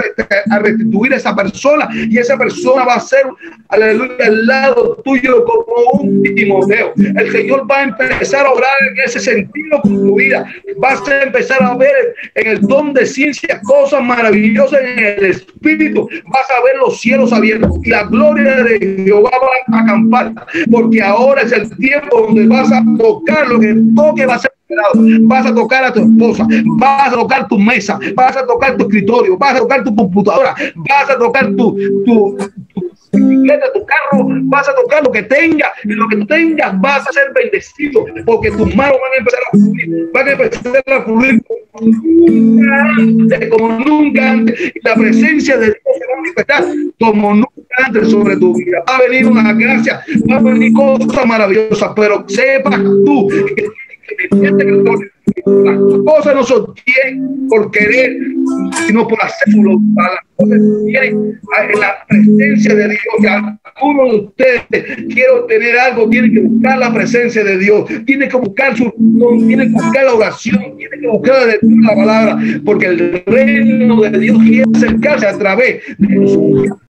restituir a esa persona, y esa persona va a ser, aleluya, al lado tuyo como un Timoteo. El Señor va a empezar a obrar en ese sentido con tu vida. Vas a empezar a ver en el don de ciencia cosas maravillosas en el Espíritu. Vas a ver los cielos abiertos y la gloria de Jehová va a acampar, porque ahora es el tiempo donde vas a tocar lo que toque, va a ser esperado. Vas a tocar a tu esposa, vas a tocar tu mesa, vas a tocar tu escritorio, vas a tocar tu computadora, vas a tocar tu bicicleta, tu carro, vas a tocar lo que tengas, y lo que tú tengas vas a ser bendecido, porque tus manos van a empezar a fluir como nunca antes, y la presencia de Dios se va a manifestar como nunca antes sobre tu vida. Va a venir una gracia, va a venir cosas maravillosas, pero sepas tú que las cosas no se obtienen por querer, sino por hacer su voluntad. Las cosas se obtienen en la presencia de Dios. Y algunos de ustedes quieren obtener algo, tienen que buscar la presencia de Dios, tienen que buscar tienen que buscar la oración, tienen que buscar la palabra, porque el reino de Dios quiere acercarse a través de nosotros.